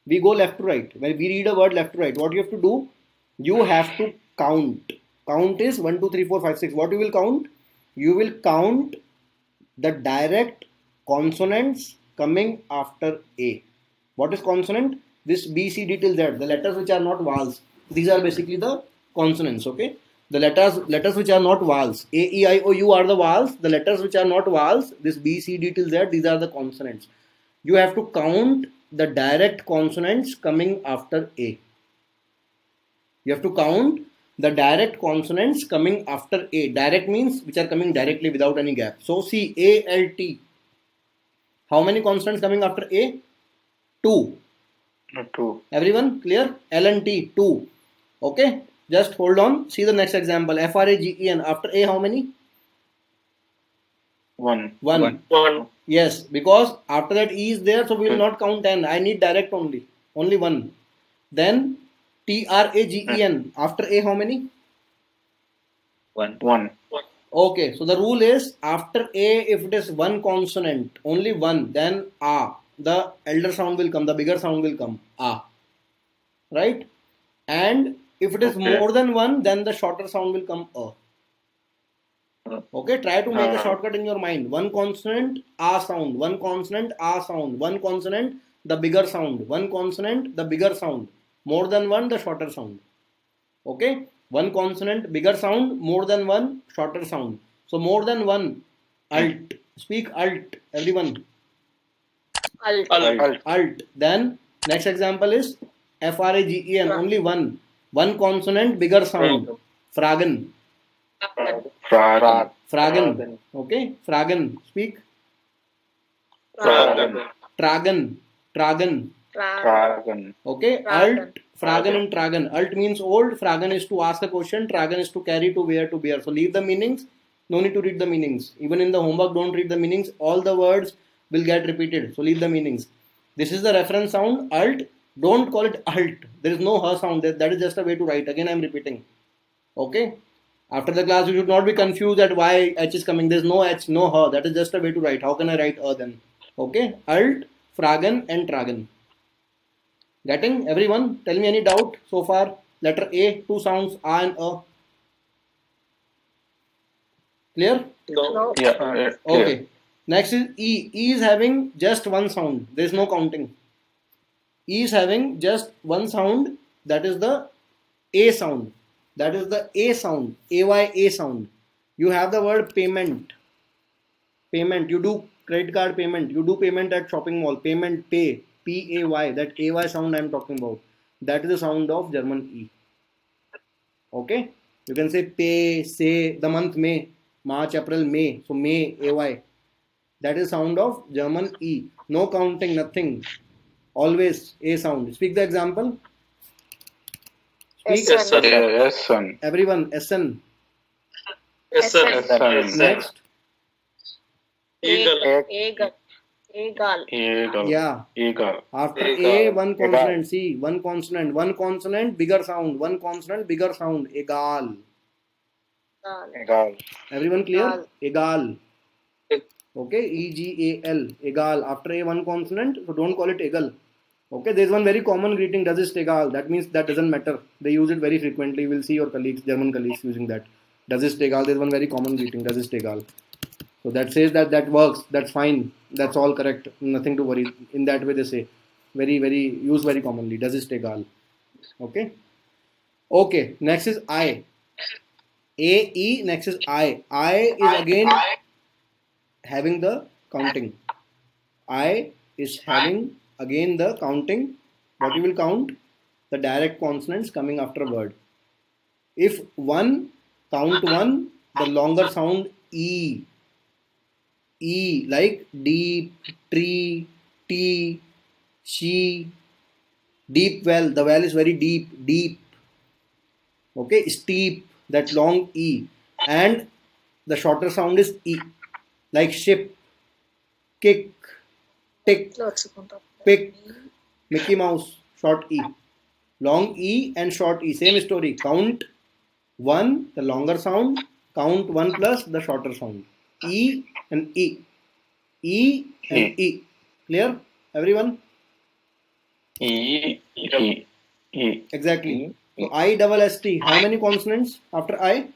When we read a word left to right, what you have to do? You have to count. Count is 1, 2, 3, 4, 5, 6. What you will count? You will count the direct consonants coming after A. What is consonant? This B, C, D till Z. The letters which are not vowels. These are basically the consonants. Okay. The letters which are not vowels. A, E, I, O, U are the vowels. The letters which are not vowels. This B, C, D till Z. These are the consonants. You have to count the direct consonants coming after A. You have to count the direct consonants coming after A. Direct means which are coming directly without any gap. So see A, L, T. How many consonants coming after A? 2. 2. Everyone clear? L and T, 2. Okay. Just hold on. See the next example. F, R, A, G, E, N. After A, how many? 1. 1. Yes, because after that E is there, so we will not count N. I need direct only. Only 1. Then T, R, A, G, E, N. After A, how many? 1. Okay, so the rule is after A, if it is one consonant, only one, then A. The elder sound will come, the bigger sound will come. A. Right? And If it is Okay. more than one, then the shorter sound will come a. Okay, try to make a shortcut in your mind. One consonant, a sound. One consonant, a sound. One consonant, the bigger sound. One consonant, the bigger sound. More than one, the shorter sound. Okay, one consonant, bigger sound. More than one, shorter sound. So more than one, alt. Speak alt, everyone. Alt. Alt. Then next example is fragen. Only one. One consonant, bigger sound. Fragen. Fragen. Fragen. Okay, fragen. Speak. Fragen. Tragen. Tragen. Fragen. Okay, alt, fragen and tragen. Alt means old, fragen is to ask a question, tragen is to carry, to wear, to bear. So leave the meanings, no need to read the meanings. Even in the homework, don't read the meanings. All the words will get repeated. So leave the meanings. This is the reference sound, alt. Don't call it alt. There is no her sound. That is just a way to write. Again, I am repeating. Okay. After the class, you should not be confused at why H is coming. There is no H, no her. That is just a way to write. How can I write a then? Okay. Alt, fragen and tragen. Getting? Everyone? Tell me any doubt so far. Letter A, two sounds, A and A. Clear? No. Yeah. Okay. Next is E. E is having just one sound. There is no counting. E is having just one sound. That is the A sound. That is the A sound. A sound. You have the word payment. Payment. You do credit card payment. You do payment at shopping mall. Payment, pay. P-A-Y. That A-Y sound I am talking about. That is the sound of German E. Okay. You can say pay, say, the month May. March, April, May. So May, A-Y. That is sound of German E. No counting, nothing. Always A sound. Speak the example. Speak. Yes, sir. Yes, son. Everyone, SN. Yes, sir. Yes, son. Next. Eagle. Eagle. Eagle. Eagle. Yeah. Eagle. After Eagle. A, one consonant. See, one consonant. One consonant, bigger sound. One consonant, bigger sound. Egal. Egal. Everyone clear? Egal. Egal. Okay, E-G-A-L. Egal. After A, one consonant. So don't call it egal. Okay, there is one very common greeting. Das ist egal. That means that doesn't matter. They use it very frequently. You will see your colleagues, German colleagues, using that. Das ist egal. There is one very common greeting. Das ist egal. So that says that works. That's fine. That's all correct. Nothing to worry. In that way they say. Very used very commonly. Das ist egal. Okay. Okay. Next is I. A, E. Next is I. I is again having the counting. I is having again the counting. What you will count? The direct consonants coming after a word. If one, count one, the longer sound E. E like deep, tree, tea, she, deep well. The well is very deep, deep. Okay, steep, that long E. And the shorter sound is E. Like ship, kick, tick, pick, Mickey Mouse, short E. Long E and short E, same story. Count one, the longer sound. Count one plus the shorter sound. E and E. E and E. Clear? Everyone? E. Exactly. So I double ST. How many consonants after I?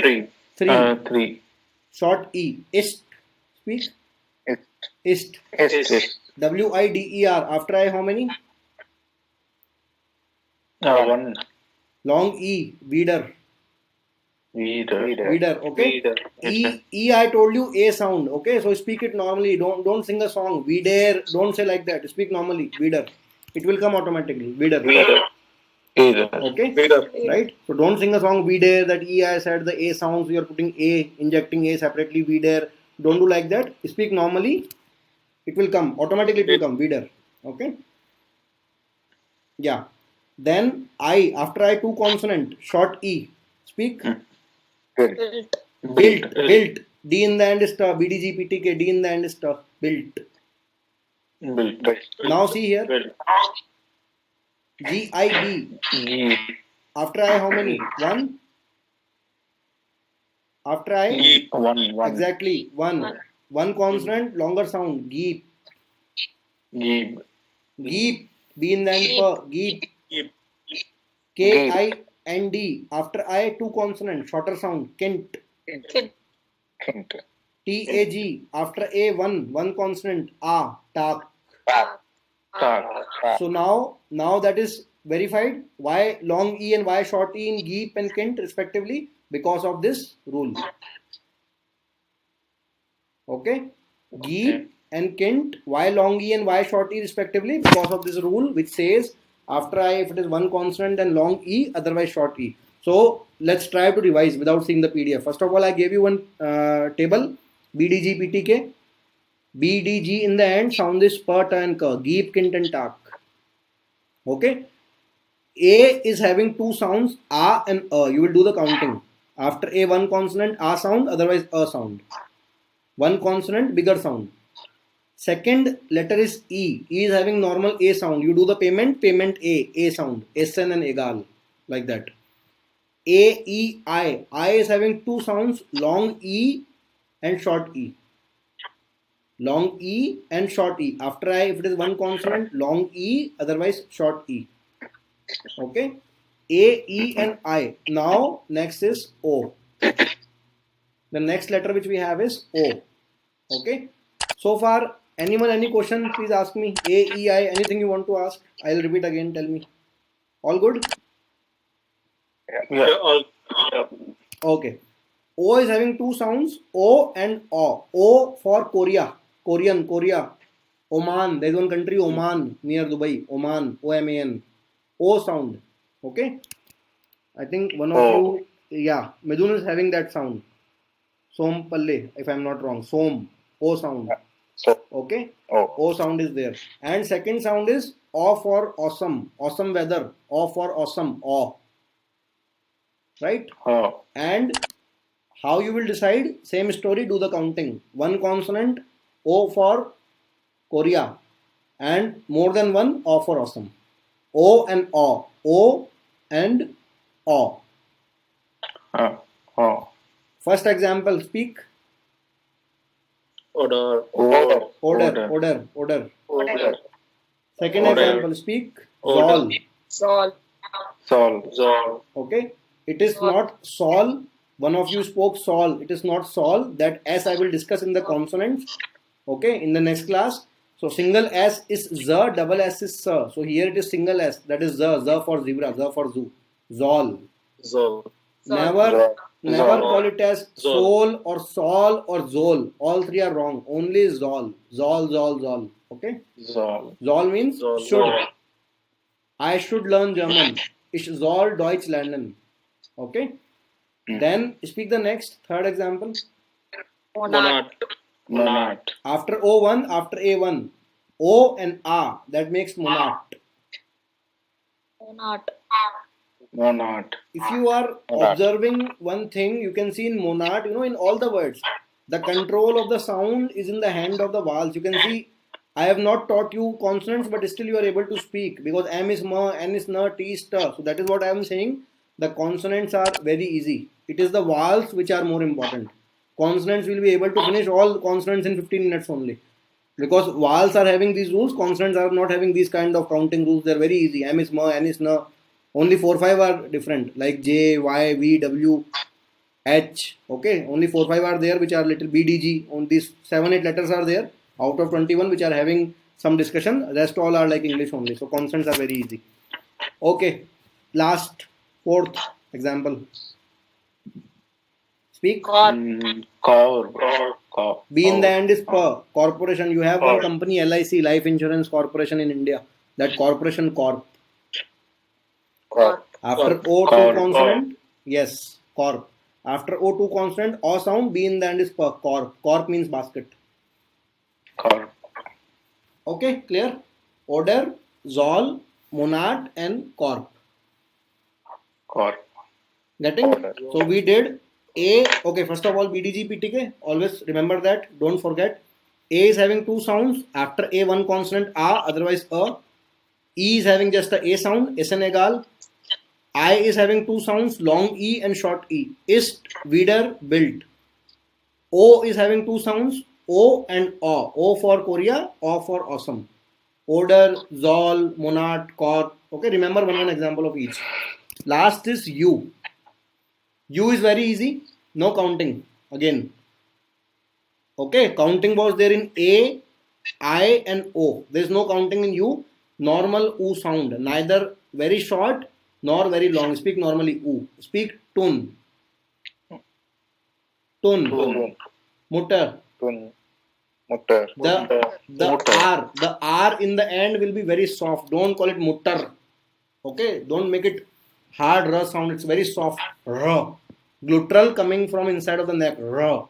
3. Three. 3. Short E. Ist. Speak. Ist. Ist. WIDER. After I, how many? 1. Long E. Wieder. Wieder. Okay. Wieder. E. I told you A sound. Okay. So speak it normally. Don't sing a song. Wieder. Don't say like that. Speak normally. Wieder. It will come automatically. Wieder. Okay. Right. So don't sing a song. Wieder. That E I said the A sounds. You are putting A, injecting A separately. Wieder. Don't do like that. Speak normally. It will come automatically. It will come. Wieder. Okay. Yeah. Then I. After I, two consonant. Short E. Speak. Built. D in the end is tough. BDGPTK. D in the end is tough. Built. Now see here. GIB. After I, how many? One. After I, 1. exactly one. One consonant, longer sound. Geep. Geep. Geep. B in the end for geep. K-I-N-D. After I, two consonant, shorter sound. Kint. Kid. Kint. T-A-G. After A, one consonant. A. Tak. Tak. So now that is verified. Why long E and why short E in Geep and Kint respectively? Because of this rule. Okay? Geep and Kint, why long E and why short E respectively? Because of this rule which says after I, if it is one consonant, then long E, otherwise short E. So let's try to revise without seeing the PDF. First of all, I gave you one table, BDG, PTK. BDG in the end, sound is per, ta and ka. Geep, Kint and Tak. Okay? A is having two sounds, A and A. You will do the counting. After A, one consonant, A sound, otherwise A sound. One consonant, bigger sound. Second letter is E. E is having normal A sound. You do the payment A sound. SN and egal. Like that. A, E, I. I is having two sounds, long E and short E. Long E and short E. After I, if it is one consonant, long E, otherwise short E. Okay? A, E and I. Now, next is O. The next letter which we have is O. Okay? So far, anyone, any question, please ask me. A, E, I, anything you want to ask? I'll repeat again, tell me. All good? Yeah, all. Yeah. Okay. O is having two sounds, O and O. O for Korea. Korean, Korea. Oman, there is one country, Oman, near Dubai. Oman, O-M-A-N. O sound. Okay? I think one of you, yeah, Midun is having that sound. Som Palle, if I am not wrong. Som, O sound. Okay? O sound is there. And second sound is O for awesome. Awesome weather. O for awesome. O. Right? And how you will decide? Same story, do the counting. One consonant, O for Korea. And more than one, O for awesome. O and O. O and O. First example, speak. Order. Order. Second example, speak. Zol. Sol. Okay. It is not sol. One of you spoke sol. It is not sol. That S I will discuss in the consonants. Okay. In the next class. So single S is Z, double S is Sa. So here it is single S. That is Z. Z for zebra. Z for zoo. Zol. Never call it as sol or sol or zol. All three are wrong. Only zol. Zol. Okay. Zol means should. I should learn German. Ich soll Deutsch lernen. Okay. Then speak the next, third example. Monat. After O1, after A1. O and A. That makes monat. If you are observing one thing, you can see in monad, in all the words, the control of the sound is in the hand of the vowels. You can see, I have not taught you consonants, but still you are able to speak because M is ma, N is na, T is ta. So that is what I am saying. The consonants are very easy. It is the vowels which are more important. Consonants will be able to finish all consonants in 15 minutes only. Because vowels are having these rules, consonants are not having these kind of counting rules. They are very easy. M is ma, N is na. Only 4-5 are different, like J, Y, V, W, H. Okay, only 4-5 are there which are little BDG. On these 7-8 letters are there out of 21 which are having some discussion. Rest all are like English only. So consonants are very easy. Okay, last, fourth example. Speak. B in the end is per. Corporation. You have one company, LIC, Life Insurance Corporation in India. That corporation corp. After O2 consonant, yes, corp. After O2 consonant, O sound, B in the end is per. Corp. Corp means basket. Okay, clear? Order, Zol, Monad and corp. Getting? So we did A. Okay, first of all, BDG, PTK. Always remember that. Don't forget. A is having two sounds. After A, one consonant, A, otherwise A. E is having just a sound, SN egal. I is having two sounds, long E and short E. Ist, wieder, built. O is having two sounds, O and O. O for Korea, O for awesome. Order, Zol, Monad, Corp. Okay, remember one example of each. Last is U. U is very easy. No counting again. Okay, counting was there in A, I and O. There is no counting in U. Normal U sound. Neither very short nor very long. Speak normally U. Speak tun. Tun. Tun. Mutter. Tun. Mutter. The R in the end will be very soft. Don't call it mutter. Okay, don't make it hard R sound. It's very soft. R. Glottal coming from inside of the neck. R.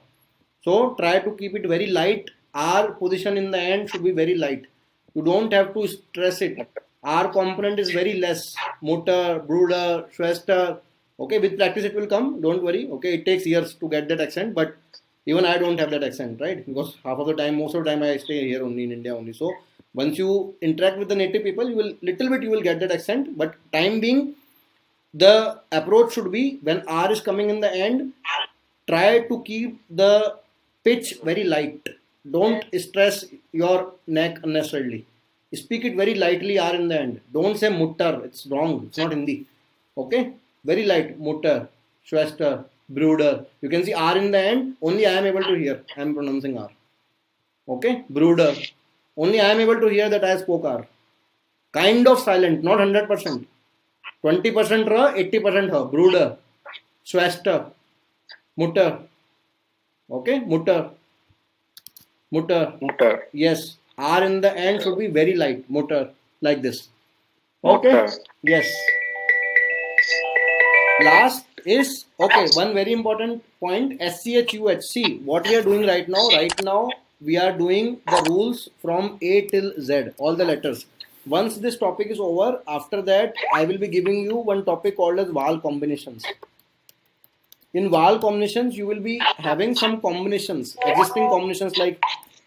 So try to keep it very light. R position in the end should be very light. You don't have to stress it. R component is very less. Mutter, brooder, Schwester. Okay, with practice it will come. Don't worry. Okay, it takes years to get that accent, but even I don't have that accent, right? Because half of the time, most of the time, I stay here only in India only. So once you interact with the native people, you will get that accent. But time being, the approach should be when R is coming in the end, try to keep the pitch very light. Don't stress your neck unnecessarily. Speak it very lightly R in the end. Don't say mutter. It's wrong. It's not Hindi. Okay? Very light. Mutter, Schwester, brooder. You can see R in the end. Only I am able to hear. I am pronouncing R. Okay? Brooder. Only I am able to hear that I spoke R. Kind of silent. Not 100%. 20% R, 80% R. Brooder. Schwester. Mutter. Okay? Mutter. Yes. R in the end should be very light. Mutter. Like this. Okay? Mutter. Yes. Last is, okay, one very important point, SCHUHC. What we are doing right now we are doing the rules from A till Z, all the letters. Once this topic is over, after that I will be giving you one topic called as vowel combinations. In vowel combinations, you will be having some combinations, existing combinations like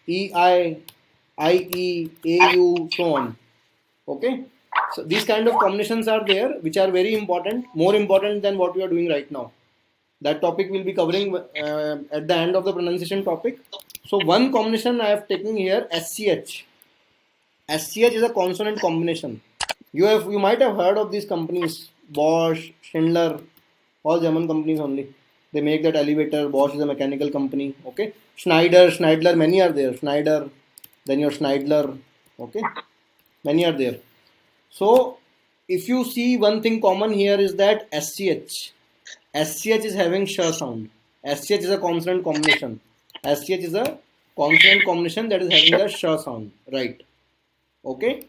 EI, IE, AU, so on. Okay? So these kind of combinations are there, which are very important, more important than what we are doing right now. That topic will be covering at the end of the pronunciation topic. So one combination I have taken here, SCH. SCH is a consonant combination. You might have heard of these companies, Bosch, Schindler, all German companies only. They make that elevator. Bosch is a mechanical company. Okay, Schneidler, many are there. Schneider, then your Schneidler. Okay, many are there. So if you see one thing common here is that SCH is having sh sound. SCH is a consonant combination. SCH is a consonant combination that is having a sh sound, right? Okay.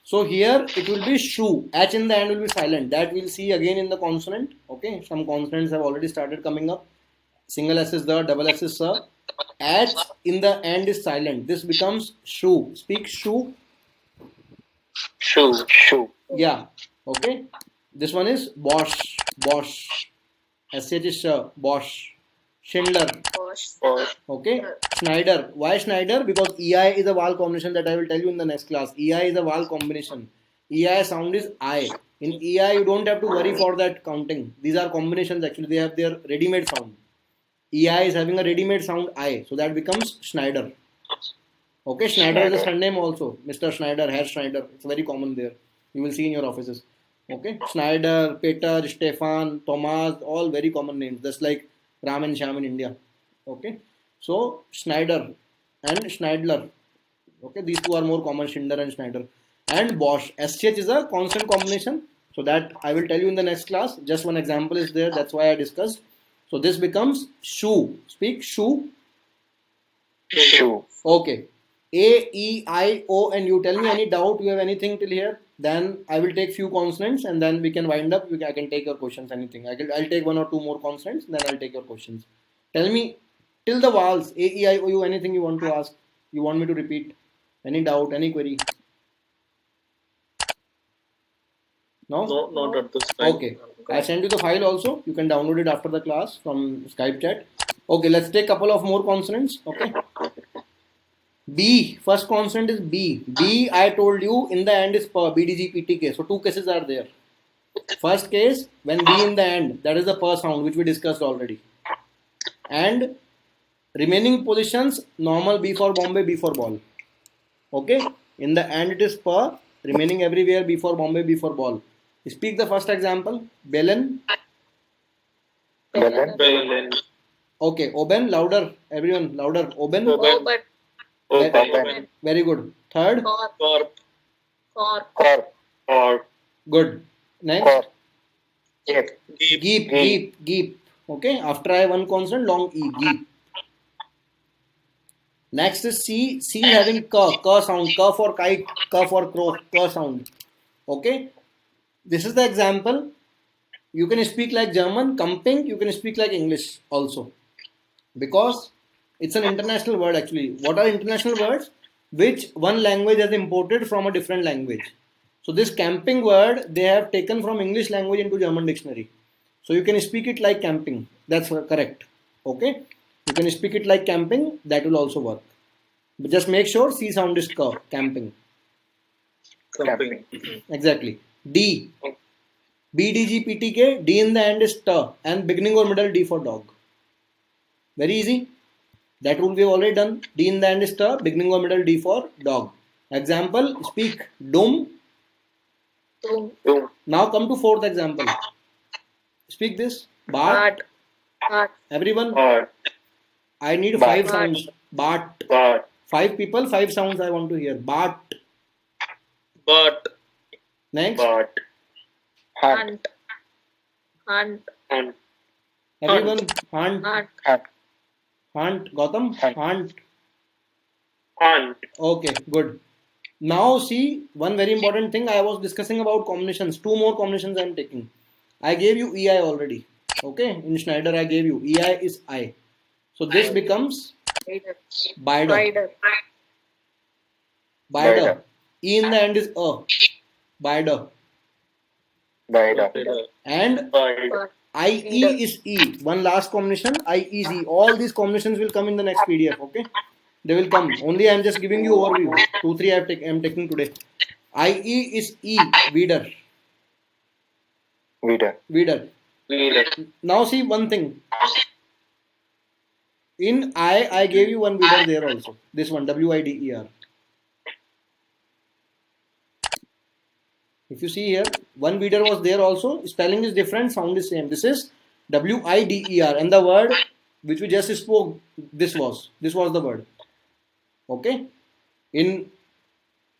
So here it will be shu. H in the end will be silent. That we'll see again in the consonant. Okay. Some consonants have already started coming up. Single S is the, double S is sir. H in the end is silent. This becomes shu. Speak shu. Shu. Yeah. Okay. This one is Bosch. SH is Bosch. Schindler. Okay. Schneider. Why Schneider? Because EI is a vowel combination that I will tell you in the next class. EI is a vowel combination. EI sound is I. In EI, you don't have to worry for that counting. These are combinations actually. They have their ready-made sound. EI is having a ready-made sound I. So that becomes Schneider. Okay. Schneider is a surname also. Mr. Schneider, Herr Schneider. It's very common there. You will see in your offices. Okay. Schneider, Peter, Stefan, Thomas, all very common names. Just like Ram and Shyam in India. Okay. So Schneider and Schneidler. Okay. These two are more common, Schindler and Schneider. And Bosch. SCH is a consonant combination. So that I will tell you in the next class. Just one example is there. That's why I discussed. So this becomes shu. Speak shu. Shu. Okay. A, E, I, O and U. Tell me any doubt. You have anything till here? Then I will take few consonants and then we can wind up. I can take your questions, anything. I'll take one or two more consonants, then I'll take your questions. Tell me till the vowels, A, E, I, O, U, anything you want to ask, you want me to repeat, any doubt, any query? No? No, not at this time. Okay. I sent you the file also. You can download it after the class from Skype chat. Okay, let's take a couple of more consonants. Okay. B, first consonant is B. B, I told you, in the end is per, BDG, PTK. So two cases are there. First case, when B in the end, that is the per sound, which we discussed already. And remaining positions, normal B for Bombay, B for ball. Okay? In the end it is per, remaining everywhere B for Bombay, B for ball. Speak the first example. Belen. Belen. Berlin. Okay. Oben. Louder. Everyone. Louder. Oben. Oben. Oben. Open. Very good. Third. Corp. Corp. Corp. Corp. Or Good. Next. Corp. Geep. Geep. Geep. Geep. Geep. Okay. After I one consonant, long E. Geep. Next is C. C having K. K sound. K for kite. K for crow. K sound. Okay. This is the example. You can speak like German. Camping. You can speak like English also. Because it's an international word actually. What are international words? Which one language has imported from a different language. So this camping word they have taken from English language into German dictionary. So you can speak it like camping. That's correct. Okay. You can speak it like camping. That will also work. But just make sure C sound is K. Camping. Camping. Exactly. D. B, D, G, P, T, K. D in the end is T. And beginning or middle D for dog. Very easy. That rule we have already done. D in the end is T. Beginning or middle D for dog. Example. Speak. Dum. Tum. Now come to fourth example. Speak this. Bart. Bart. Bart. Everyone. Bart. I need Bart. 5 sounds. Bart. Bart. 5 people, 5 sounds I want to hear. Bart. But. Next. Bart. Hunt. Hunt. Hunt. And Everyone. Hunt. Hunt. Hunt. Hunt. Gautam. Hunt. Hunt. hunt. Okay, good. Now see, one very important thing I was discussing about combinations. 2 more combinations I am taking. I gave you EI already. Okay, in Schneider I gave you. EI is I. So this becomes Rider. Bider. Rider. Bider. E in the end is A. Bider. Bider. And Bart. IE is E. One last combination. I is E. All these combinations will come in the next PDF. Okay. They will come. Only I am just giving you overview. 2, 3 I am taking today. IE is E. Weeder. Weeder. Weeder. Leader. Now see one thing. In I gave you one weeder there also. This one, WIDER. If you see here, one weeder was there also. Spelling is different, sound is same. This is WIDER. And the word which we just spoke, this was the word. Okay. In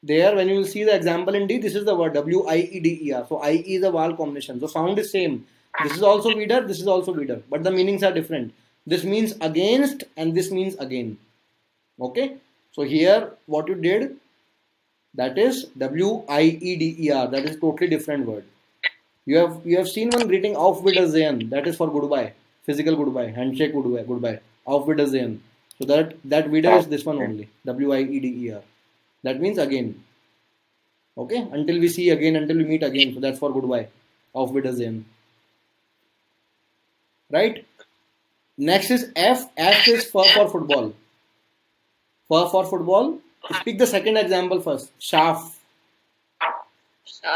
there, when you will see the example in D, this is the word WIEDER. So IE is a vowel combination. So sound is same. This is also weeder, this is also weeder. But the meanings are different. This means against and this means again. Okay. So here what you did, that is WIEDER. That is totally different word. You have seen one greeting Auf Wiedersehen. That is for goodbye. Physical goodbye. Handshake goodbye. Auf Wiedersehen. So that wieder is this one only. WIEDER. That means again. Okay. Until we see again, until we meet again. So that's for goodbye. Auf Wiedersehen. Right? Next is F. F is for football. For football. Speak the second example first. Schaf.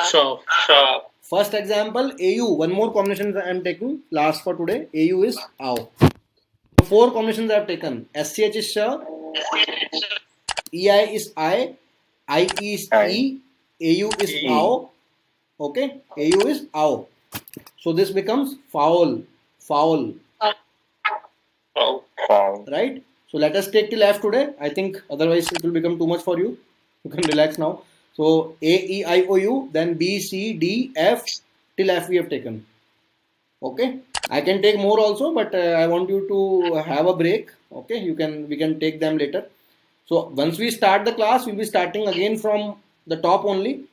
Shop. Sharp. First example, AU. One more combination I am taking. Last for today. AU is AO. 4 combinations I have taken. SCH is Sha. EI is I. IE is E. AU is E. AO. Okay. AU is AO. So this becomes foul. Foul. Oh. Foul. Right? So let us take till F today. I think otherwise it will become too much for you. You can relax now. So A, E, I, O, U, then B, C, D, F, till F we have taken. Okay. I can take more also, but I want you to have a break. Okay. We can take them later. So once we start the class, we'll be starting again from the top only.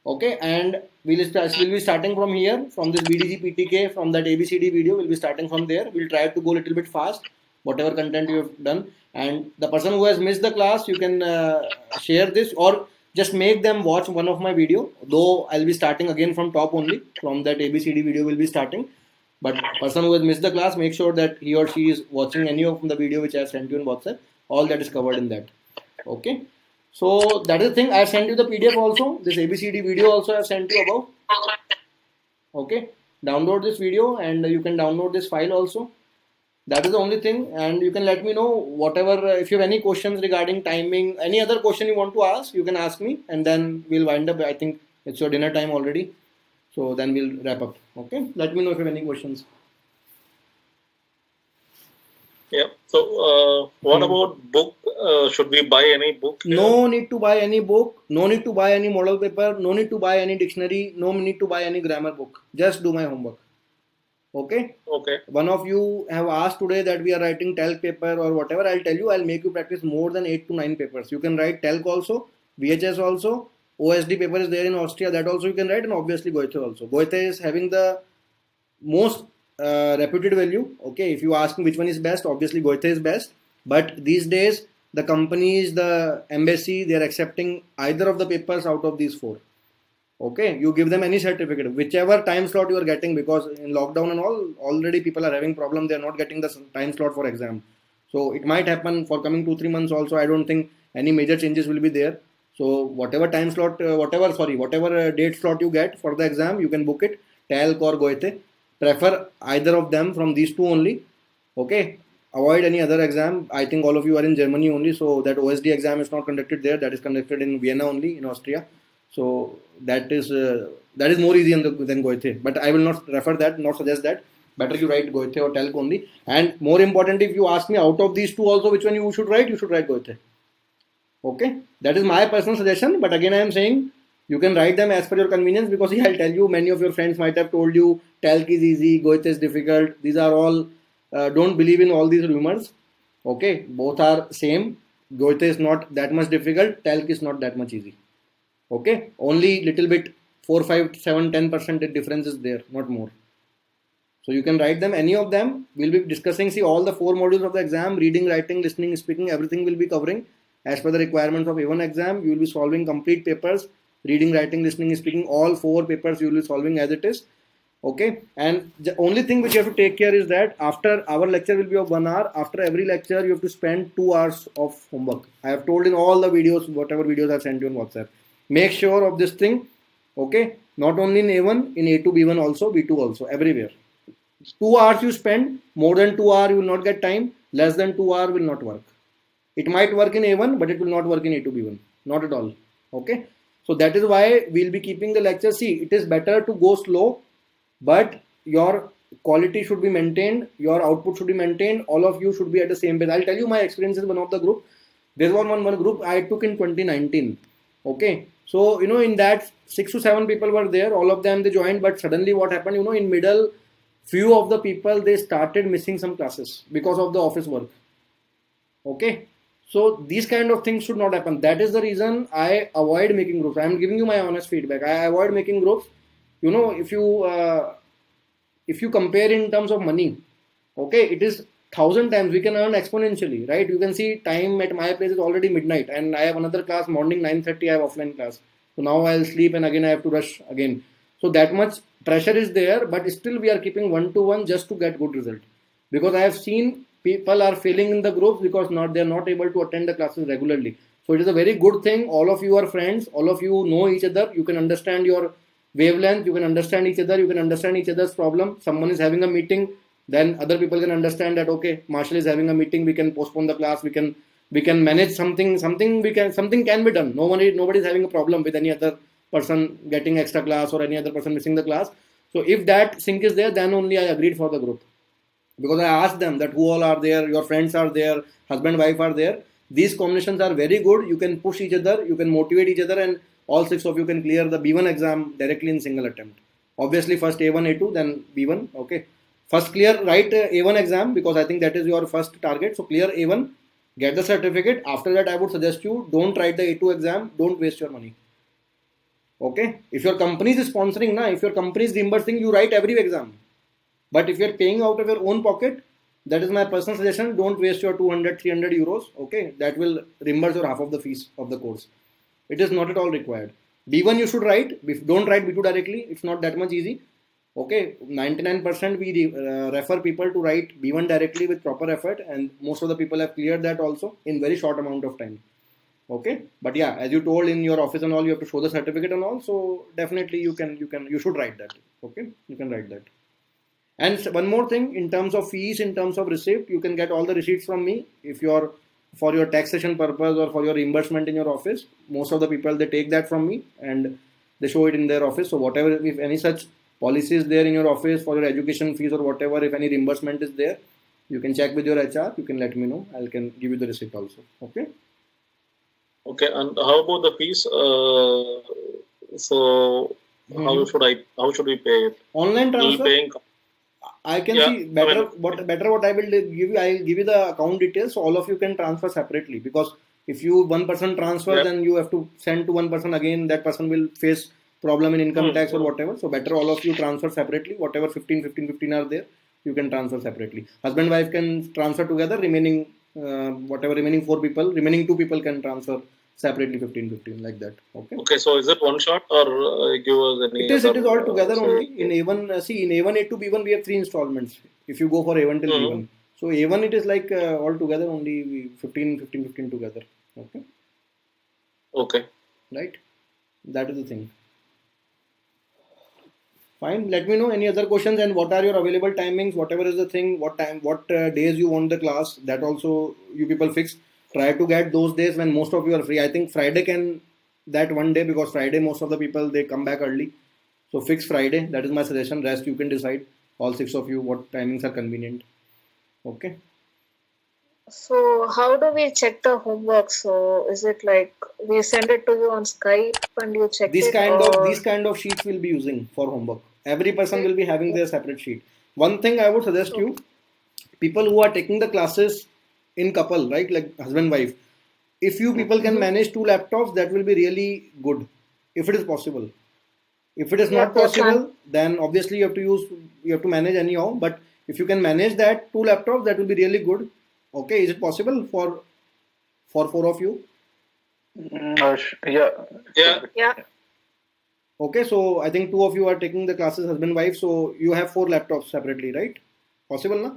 Okay. And we'll be starting from here, from this BDG PTK, from that ABCD video. We'll be starting from there. We'll try to go a little bit fast, whatever content you have done. And the person who has missed the class, you can share this or just make them watch one of my video. Though I'll be starting again from top only. From that ABCD video we'll be starting. But person who has missed the class, make sure that he or she is watching any of the video which I have sent you in WhatsApp. All that is covered in that. Okay. So that is the thing. I have sent you the PDF also. This ABCD video also I have sent you above. Okay. Download this video and you can download this file also. That is the only thing. And you can let me know whatever, if you have any questions regarding timing, any other question you want to ask, you can ask me and then we'll wind up. I think it's your dinner time already. So then we'll wrap up. Okay. Let me know if you have any questions. Yeah. So, what about book? Should we buy any book here? No need to buy any book. No need to buy any model paper. No need to buy any dictionary. No need to buy any grammar book. Just do my homework. Okay. Okay. One of you have asked today that we are writing TELC paper or whatever. I'll tell you, I'll make you practice more than 8 to 9 papers. You can write TELC also, VHS also, OSD paper is there in Austria, that also you can write, and obviously Goethe also. Goethe is having the most reputed value. Okay, if you ask me which one is best, obviously Goethe is best. But these days, the companies, the embassy, they are accepting either of the papers out of these 4. Okay, you give them any certificate, whichever time slot you are getting, because in lockdown and all, already people are having problem. They are not getting the time slot for exam. So it might happen for coming 2-3 months also. I don't think any major changes will be there. So whatever time slot, whatever date slot you get for the exam, you can book it. TELC or Goethe. Prefer either of them from these 2 only. Okay. Avoid any other exam. I think all of you are in Germany only, so that OSD exam is not conducted there. That is conducted in Vienna only, in Austria. So that is more easy than Goethe. But I will not refer that, not suggest that. Better you write Goethe or TELC only. And more importantly, if you ask me out of these 2 also which one you should write Goethe. Okay, that is my personal suggestion. But again, I am saying you can write them as per your convenience, because I'll tell you, many of your friends might have told you TELC is easy, Goethe is difficult. These are all, don't believe in all these rumors. Okay, both are same. Goethe is not that much difficult, TELC is not that much easy. Okay, only little bit 4, 5, 7, 10% difference is there, not more. So you can write them, any of them. We'll be discussing, see, all the 4 modules of the exam: reading, writing, listening, speaking, everything will be covering as per the requirements of A1 exam. You will be solving complete papers, reading, writing, listening, speaking, all 4 papers you will be solving as it is. Okay, and the only thing which you have to take care is that after our lecture will be of 1 hour, after every lecture you have to spend 2 hours of homework. I have told in all the videos, whatever videos I've sent you on WhatsApp. Make sure of this thing. Okay, not only in A1, in A2, B1 also, B2 also, everywhere. 2 hours you spend, more than 2 hours you will not get time, less than 2 hours will not work. It might work in A1, but it will not work in A2, B1, not at all. Okay, so that is why we'll be keeping the lecture. See, it is better to go slow, but your quality should be maintained, your output should be maintained, all of you should be at the same pace. I'll tell you my experiences in one of the group. There was one group I took in 2019. Okay, so in that 6 to 7 people were there, all of them they joined, but suddenly what happened, in middle, few of the people they started missing some classes because of the office work. Okay, so these kind of things should not happen. That is the reason I avoid making groups. I am giving you my honest feedback. I avoid making groups. If you compare in terms of money, okay, it is 1,000 times we can earn exponentially, right? You can see time at my place is already midnight, and I have another class morning 9:30. I have offline class, so now I'll sleep and again I have to rush again. So that much pressure is there, but still we are keeping 1-to-1 just to get good result. Because I have seen people are failing in the groups because they are not able to attend the classes regularly. So it is a very good thing. All of you are friends. All of you know each other. You can understand your wavelength. You can understand each other. You can understand each other's problem. Someone is having a meeting, then other people can understand that, okay, Marshall is having a meeting. We can postpone the class. We can manage something. Something can be done. Nobody is having a problem with any other person getting extra class or any other person missing the class. So if that sync is there, then only I agreed for the group. Because I asked them that who all are there, your friends are there, husband, wife are there. These combinations are very good. You can push each other, you can motivate each other, and all 6 of you can clear the B1 exam directly in single attempt. Obviously first A1, A2, then B1. Okay. First write A1 exam, because I think that is your first target. So clear A1, get the certificate. After that I would suggest you don't write the A2 exam, don't waste your money. Okay, if your company is sponsoring, if your company is reimbursing, you write every exam. But if you are paying out of your own pocket, that is my personal suggestion, don't waste your 200-300 euros. Okay, that will reimburse your half of the fees of the course. It is not at all required. B1 you should write. Don't write B2 directly. It's not that much easy. Okay, 99% we refer people to write B1 directly with proper effort, and most of the people have cleared that also in very short amount of time. Okay, but yeah, as you told in your office and all, you have to show the certificate and all. So definitely you should write that. Okay, you can write that. And one more thing, in terms of fees, in terms of receipt, you can get all the receipts from me. If you're for your taxation purpose or for your reimbursement in your office, most of the people they take that from me, and they show it in their office. So whatever, if any such policy is there in your office for your education fees or whatever, if any reimbursement is there, you can check with your HR. You can let me know. I can give you the receipt also. Okay. Okay, and how about the fees? So how should we pay it? Online We'll transfer. paying. I can Yeah, see better. I mean- Better what I will give you. I will give you the account details, so all of you can transfer separately. Because if you one person transfer, Yeah. then you have to send to one person again. That person will face problem in income tax or whatever. So better all of you transfer separately. Whatever 15 are there, you can transfer separately. Husband wife can transfer together. Remaining whatever remaining 4 people, remaining 2 people can transfer separately 15 like that. Okay. Okay, so is it one shot or give us any? It is other, all together say- only. In A1, see, in A1, A2, B1, we have 3 installments. If you go for A1 till B1. So A1, it is like all together only 15 together. Okay. Okay. Right? That is the thing. Fine. Let me know any other questions and what are your available timings, whatever is the thing, what time, what days you want the class. That also you people fix. Try to get those days when most of you are free. I think Friday can, that one day, because Friday most of the people they come back early. So fix Friday. That is my suggestion. Rest you can decide, all 6 of you, what timings are convenient. Okay. So how do we check the homework? So is it like we send it to you on Skype and you check These it? kind of sheets we'll be using for homework. Every person will be having their separate sheet. One thing I would suggest you, people who are taking the classes in couple, right, like husband wife, if you people can manage 2 laptops, that will be really good, if it is possible. If it is not possible, then obviously you have to manage anyhow. But if you can manage that 2 laptops, that will be really good. Okay, is it possible for 4 of you? Yeah. Yeah. Okay, so I think 2 of you are taking the classes husband wife, so you have 4 laptops separately, right? Possible, na?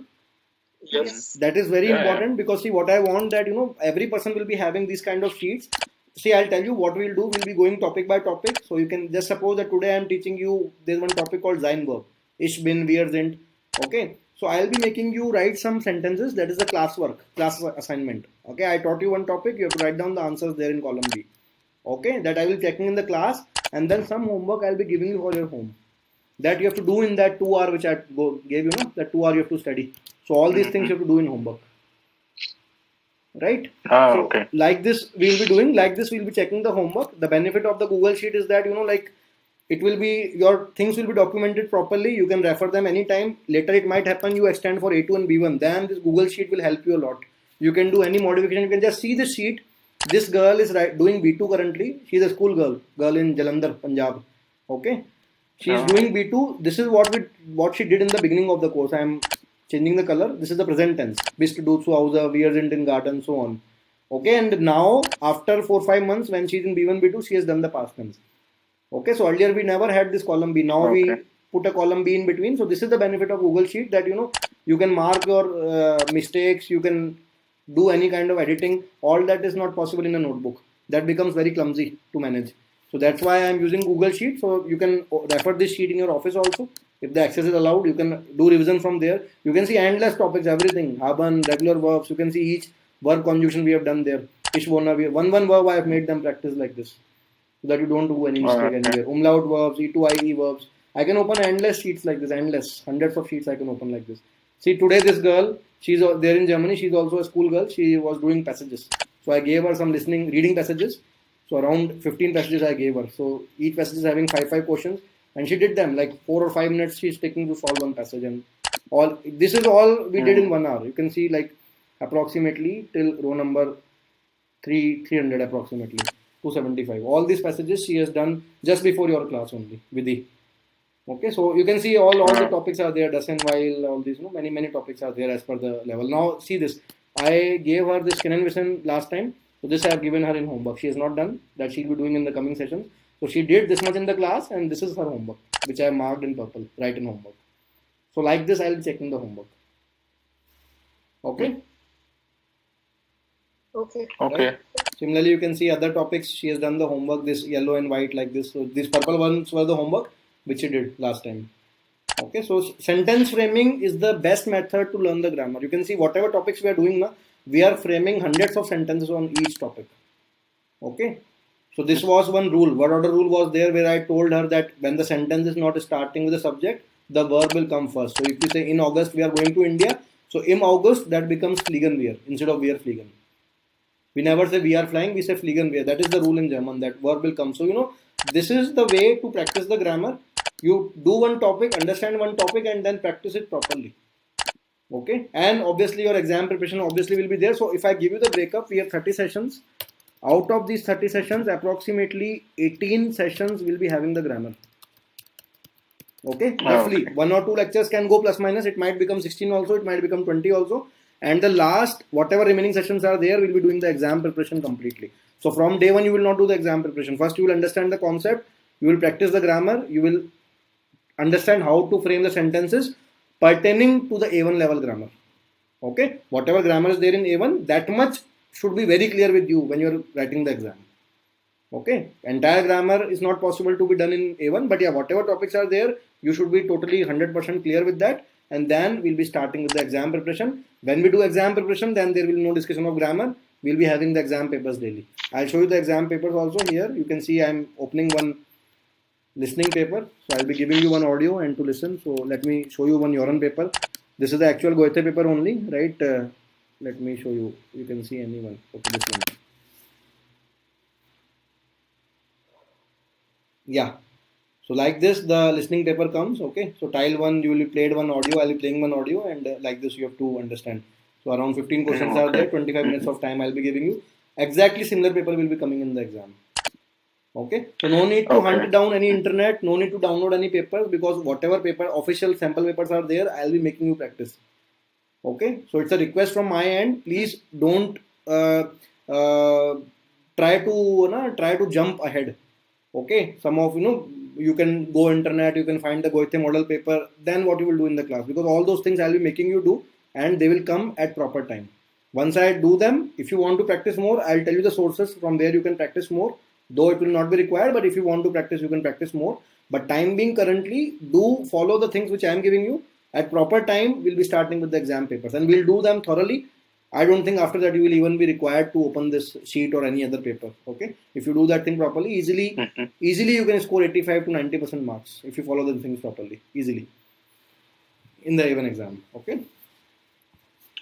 Yes. That is very Yeah, important because see, what I want that every person will be having these kind of sheets. See, I'll tell you what we'll do. We'll be going topic by topic. So you can just suppose that today I'm teaching you. There's one topic called sein verb. Ich bin, wir sind. Okay. So I'll be making you write some sentences. That is the class assignment. Okay. I taught you one topic. You have to write down the answers there in column B. Okay. That I will be checking in the class, and then some homework I'll be giving you for your home. That you have to do in that 2 hour which I gave you. That 2 hour you have to study. So all these things you have to do in homework. Right? So Okay. like this we'll be doing, like this we'll be checking the homework. The benefit of the Google Sheet is that like it will be, your things will be documented properly. You can refer them anytime. Later it might happen you extend for A2 and B1. Then this Google Sheet will help you a lot. You can do any modification. You can just see the sheet. This girl is doing B2 currently. She's a school girl in Jalandhar, Punjab. Okay. She is doing B2. This is what she did in the beginning of the course. I am changing the color. This is the present tense. Bist du zu Hause, wir sind in Garten, so on. Okay, and now after 4-5 months, when she's in B1, B2, she has done the past tense. Okay, so earlier we never had this column B. Now we put a column B in between. So this is the benefit of Google Sheet, that you can mark your mistakes. You can do any kind of editing. All that is not possible in a notebook. That becomes very clumsy to manage. So that's why I'm using Google Sheet. So you can refer this sheet in your office also. If the access is allowed, you can do revision from there. You can see endless topics, everything. Haben, regular verbs. You can see each verb conjugation we have done there. Ich wohne, one verb I have made them practice like this, so that you don't do any mistake anywhere. Umlaut verbs, E to IE verbs. I can open endless sheets like this, endless. Hundreds of sheets I can open like this. See, today this girl, she's there in Germany. She's also a school girl. She was doing passages. So I gave her some reading passages. So around 15 passages I gave her. So each passage is having 5 questions. And she did them like 4 or 5 minutes. She's taking to solve one passage, and all this is all we did in 1 hour. You can see like approximately till row number 300 approximately 275. All these passages she has done just before your class only, Vidhi. Okay, so you can see all the topics are there. Dasen while all these, many topics are there as per the level. Now see this. I gave her this Kenan Vision last time. So this I have given her in homework. She has not done that. She'll be doing in the coming sessions. So she did this much in the class, and this is her homework, which I marked in purple, right in homework. So like this, I'll be checking the homework. Okay? Okay. Okay. Right? Similarly, you can see other topics. She has done the homework, this yellow and white like this. So these purple ones were the homework, which she did last time. Okay, so sentence framing is the best method to learn the grammar. You can see whatever topics we are doing now, we are framing hundreds of sentences on each topic. Okay. So this was one rule. What other rule was there where I told her that when the sentence is not starting with the subject, the verb will come first. So if you say in August we are going to India, so in August that becomes fliegen wir instead of wir fliegen. We never say we are flying, we say fliegen wir. That is the rule in German, that verb will come. So this is the way to practice the grammar. You do one topic, understand one topic, and then practice it properly. Okay, and obviously your exam preparation obviously will be there. So if I give you the breakup, we have 30 sessions. Out of these 30 sessions, approximately 18 sessions will be having the grammar. Okay, roughly 1 or 2 lectures can go plus minus. It might become 16 also, it might become 20 also. And the last, whatever remaining sessions are there, we'll be doing the exam preparation completely. So from day 1, you will not do the exam preparation. First, you will understand the concept, you will practice the grammar, you will understand how to frame the sentences pertaining to the A1 level grammar. Okay, whatever grammar is there in A1, that much should be very clear with you when you are writing the exam. Okay, entire grammar is not possible to be done in A1, but yeah, whatever topics are there, you should be totally 100% clear with that, and then we'll be starting with the exam preparation. When we do exam preparation, then there will be no discussion of grammar. We'll be having the exam papers daily. I'll show you the exam papers also here. You can see I'm opening one listening paper. So I'll be giving you one audio and to listen. So let me show you one Joran paper. This is the actual Goethe paper only, right? Let me show you. You can see anyone. Okay, this one. Yeah. So like this, the listening paper comes. Okay. So tile 1, you will be played one audio. I'll be playing one audio, and like this, you have to understand. So around 15 questions are there. 25 minutes of time I'll be giving you. Exactly similar paper will be coming in the exam. Okay. So no need to hunt down any internet. No need to download any papers, because whatever paper, official sample papers are there, I'll be making you practice. Okay. So it's a request from my end. Please don't try to jump ahead. Okay. Some of you can go internet, you can find the Goethe model paper, then what you will do in the class, because all those things I'll be making you do, and they will come at proper time. Once I do them, if you want to practice more, I'll tell you the sources from where you can practice more, though it will not be required, but if you want to practice, you can practice more. But time being currently, do follow the things which I am giving you. At proper time, we'll be starting with the exam papers, and we'll do them thoroughly. I don't think after that you will even be required to open this sheet or any other paper. Okay, if you do that thing properly, easily you can score 85 to 90% marks if you follow the things properly, easily in the A1 exam. Okay.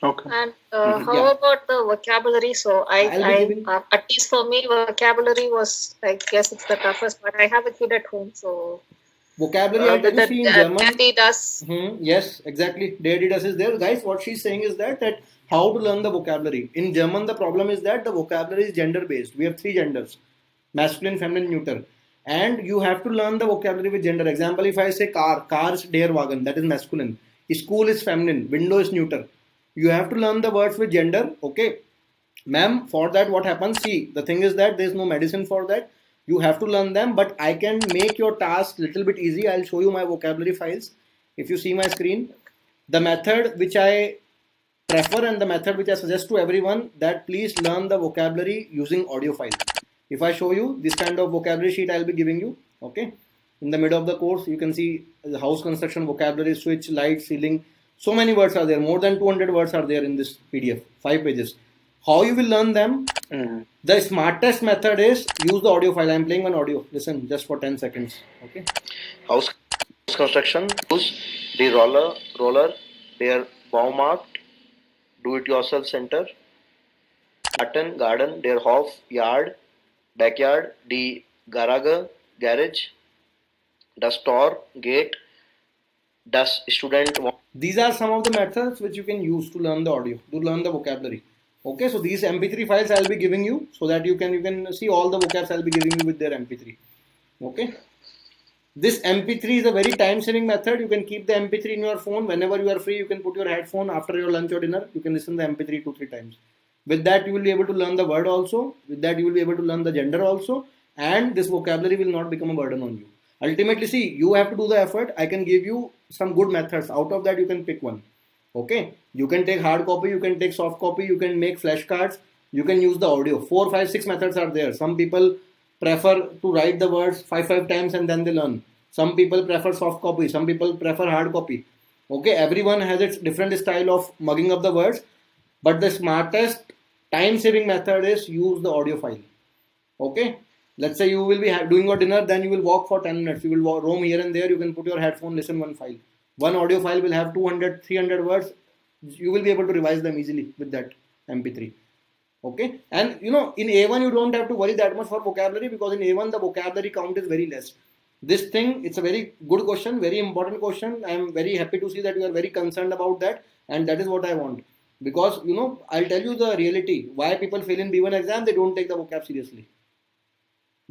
And how about the vocabulary? So at least for me, vocabulary was, I guess it's the toughest, but I have a kid at home, so vocabulary I can see in German. Daddy does. Yes, exactly. Daddy does is there. Guys, what she's saying is that how to learn the vocabulary. In German, the problem is that the vocabulary is gender based. We have 3 genders: masculine, feminine, neuter. And you have to learn the vocabulary with gender. Example, if I say car is der Wagen, that is masculine. School is feminine, window is neuter. You have to learn the words with gender. Okay. Ma'am, for that what happens? See, the thing is that there is no medicine for that. You have to learn them, but I can make your task little bit easy. I'll show you my vocabulary files. If you see my screen, the method which I prefer and the method which I suggest to everyone, that please learn the vocabulary using audio file. If I show you this kind of vocabulary sheet, I'll be giving you. Okay. In the middle of the course, you can see the house construction vocabulary, switch, light, ceiling. So many words are there. More than 200 words are there in this PDF. 5 pages. How you will learn them? The smartest method is use the audio file. I am playing one audio. Listen just for 10 seconds. Okay. House construction. Use the roller, their Baumarkt, do-it-yourself center, garden, their Hof, yard, backyard, the garage, the store, gate, das student. These are some of the methods which you can use to learn the audio, to learn the vocabulary. Okay, so these MP3 files I'll be giving you so that you can see all the vocabs I'll be giving you with their MP3. Okay. This MP3 is a very time-saving method. You can keep the MP3 in your phone. Whenever you are free, you can put your headphone after your lunch or dinner. You can listen to the MP3 2-3 times. With that, you will be able to learn the word also. With that, you will be able to learn the gender also. And this vocabulary will not become a burden on you. Ultimately, see, you have to do the effort. I can give you some good methods. Out of that, you can pick one. Okay. You can take hard copy. You can take soft copy. You can make flashcards. You can use the audio. 4, 5, 6 methods are there. Some people prefer to write the words 5 times and then they learn. Some people prefer soft copy. Some people prefer hard copy. Okay. Everyone has its different style of mugging up the words. But the smartest time-saving method is use the audio file. Okay. Let's say you will be doing your dinner, then you will walk for 10 minutes. You will roam here and there. You can put your headphone, listen one file. One audio file will have 200, 300 words. You will be able to revise them easily with that MP3. Okay. And in A1, you don't have to worry that much for vocabulary, because in A1, the vocabulary count is very less. This thing, it's a very good question, very important question. I am very happy to see that you are very concerned about that. And that is what I want. Because, I'll tell you the reality. Why people fail in B1 exam, they don't take the vocab seriously.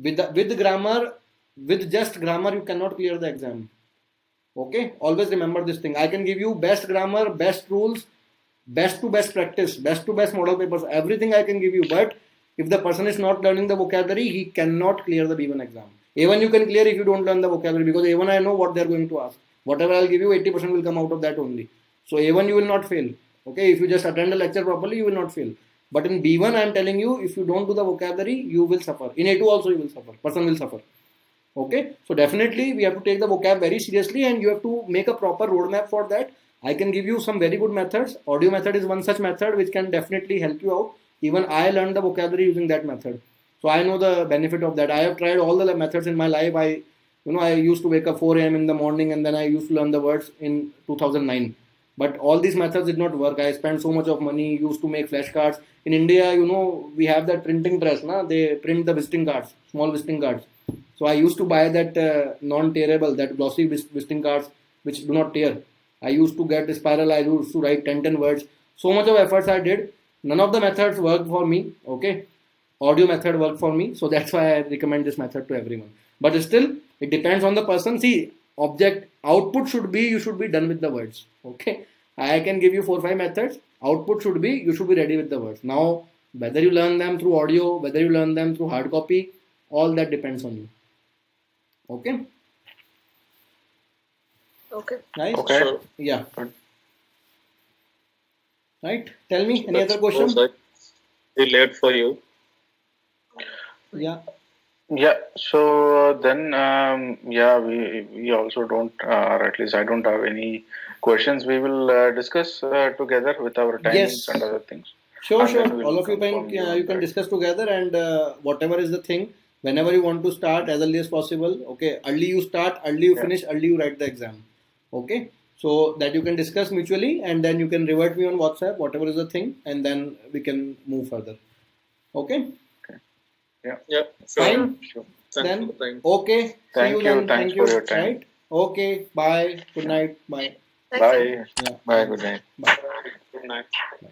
With grammar, with just grammar, you cannot clear the exam. Okay, always remember this thing. I can give you best grammar, best rules, best to best practice, best to best model papers, everything I can give you. But if the person is not learning the vocabulary, he cannot clear the B1 exam. A1 you can clear if you don't learn the vocabulary, because A1 I know what they are going to ask. Whatever I'll give you, 80% will come out of that only. So A1 you will not fail. Okay, if you just attend the lecture properly, you will not fail. But in B1, I am telling you, if you don't do the vocabulary, you will suffer. In A2 also you will suffer. Person will suffer. Okay, so definitely we have to take the vocab very seriously, and you have to make a proper roadmap for that. I can give you some very good methods. Audio method is one such method which can definitely help you out. Even I learned the vocabulary using that method. So I know the benefit of that. I have tried all the methods in my life. I used to wake up 4 a.m. in the morning, and then I used to learn the words in 2009. But all these methods did not work. I spent so much of money, used to make flashcards. In India, we have that printing press. They print the visiting cards, small visiting cards. So I used to buy that non-tearable, that glossy visiting cards which do not tear. I used to get the spiral. I used to write 10 words. So much of efforts I did. None of the methods worked for me. Okay. Audio method worked for me. So that's why I recommend this method to everyone. But still, it depends on the person. See, output should be, you should be done with the words. Okay. I can give you 4-5 methods. Output should be, you should be ready with the words. Now, whether you learn them through audio, whether you learn them through hard copy, all that depends on you. Okay. Okay. Nice. Okay. Sure. Yeah. Right. Tell me any other question? Be late for you. Yeah. Yeah. So then, we also don't, or at least I don't have any questions. We will discuss together with our timings Yes. and other things. Sure, And sure. then we'll All of you confirm you on you can that. discuss together, and whatever is the thing, whenever you want to start, as early as possible. Okay. Early you start, early you Yeah. finish, early you write the exam. Okay. So that you can discuss mutually, and then you can revert me on WhatsApp, whatever is the thing, and then we can move further. Okay. Yeah. Sure. Fine. Sure. Thanks Then for the time. okay. See Thank you you. then. Thanks Thank you. for your time. Right. Okay. Bye. Good night. Bye. Thank you. Bye. Yeah. Bye. Good night. Bye. Good night. Bye.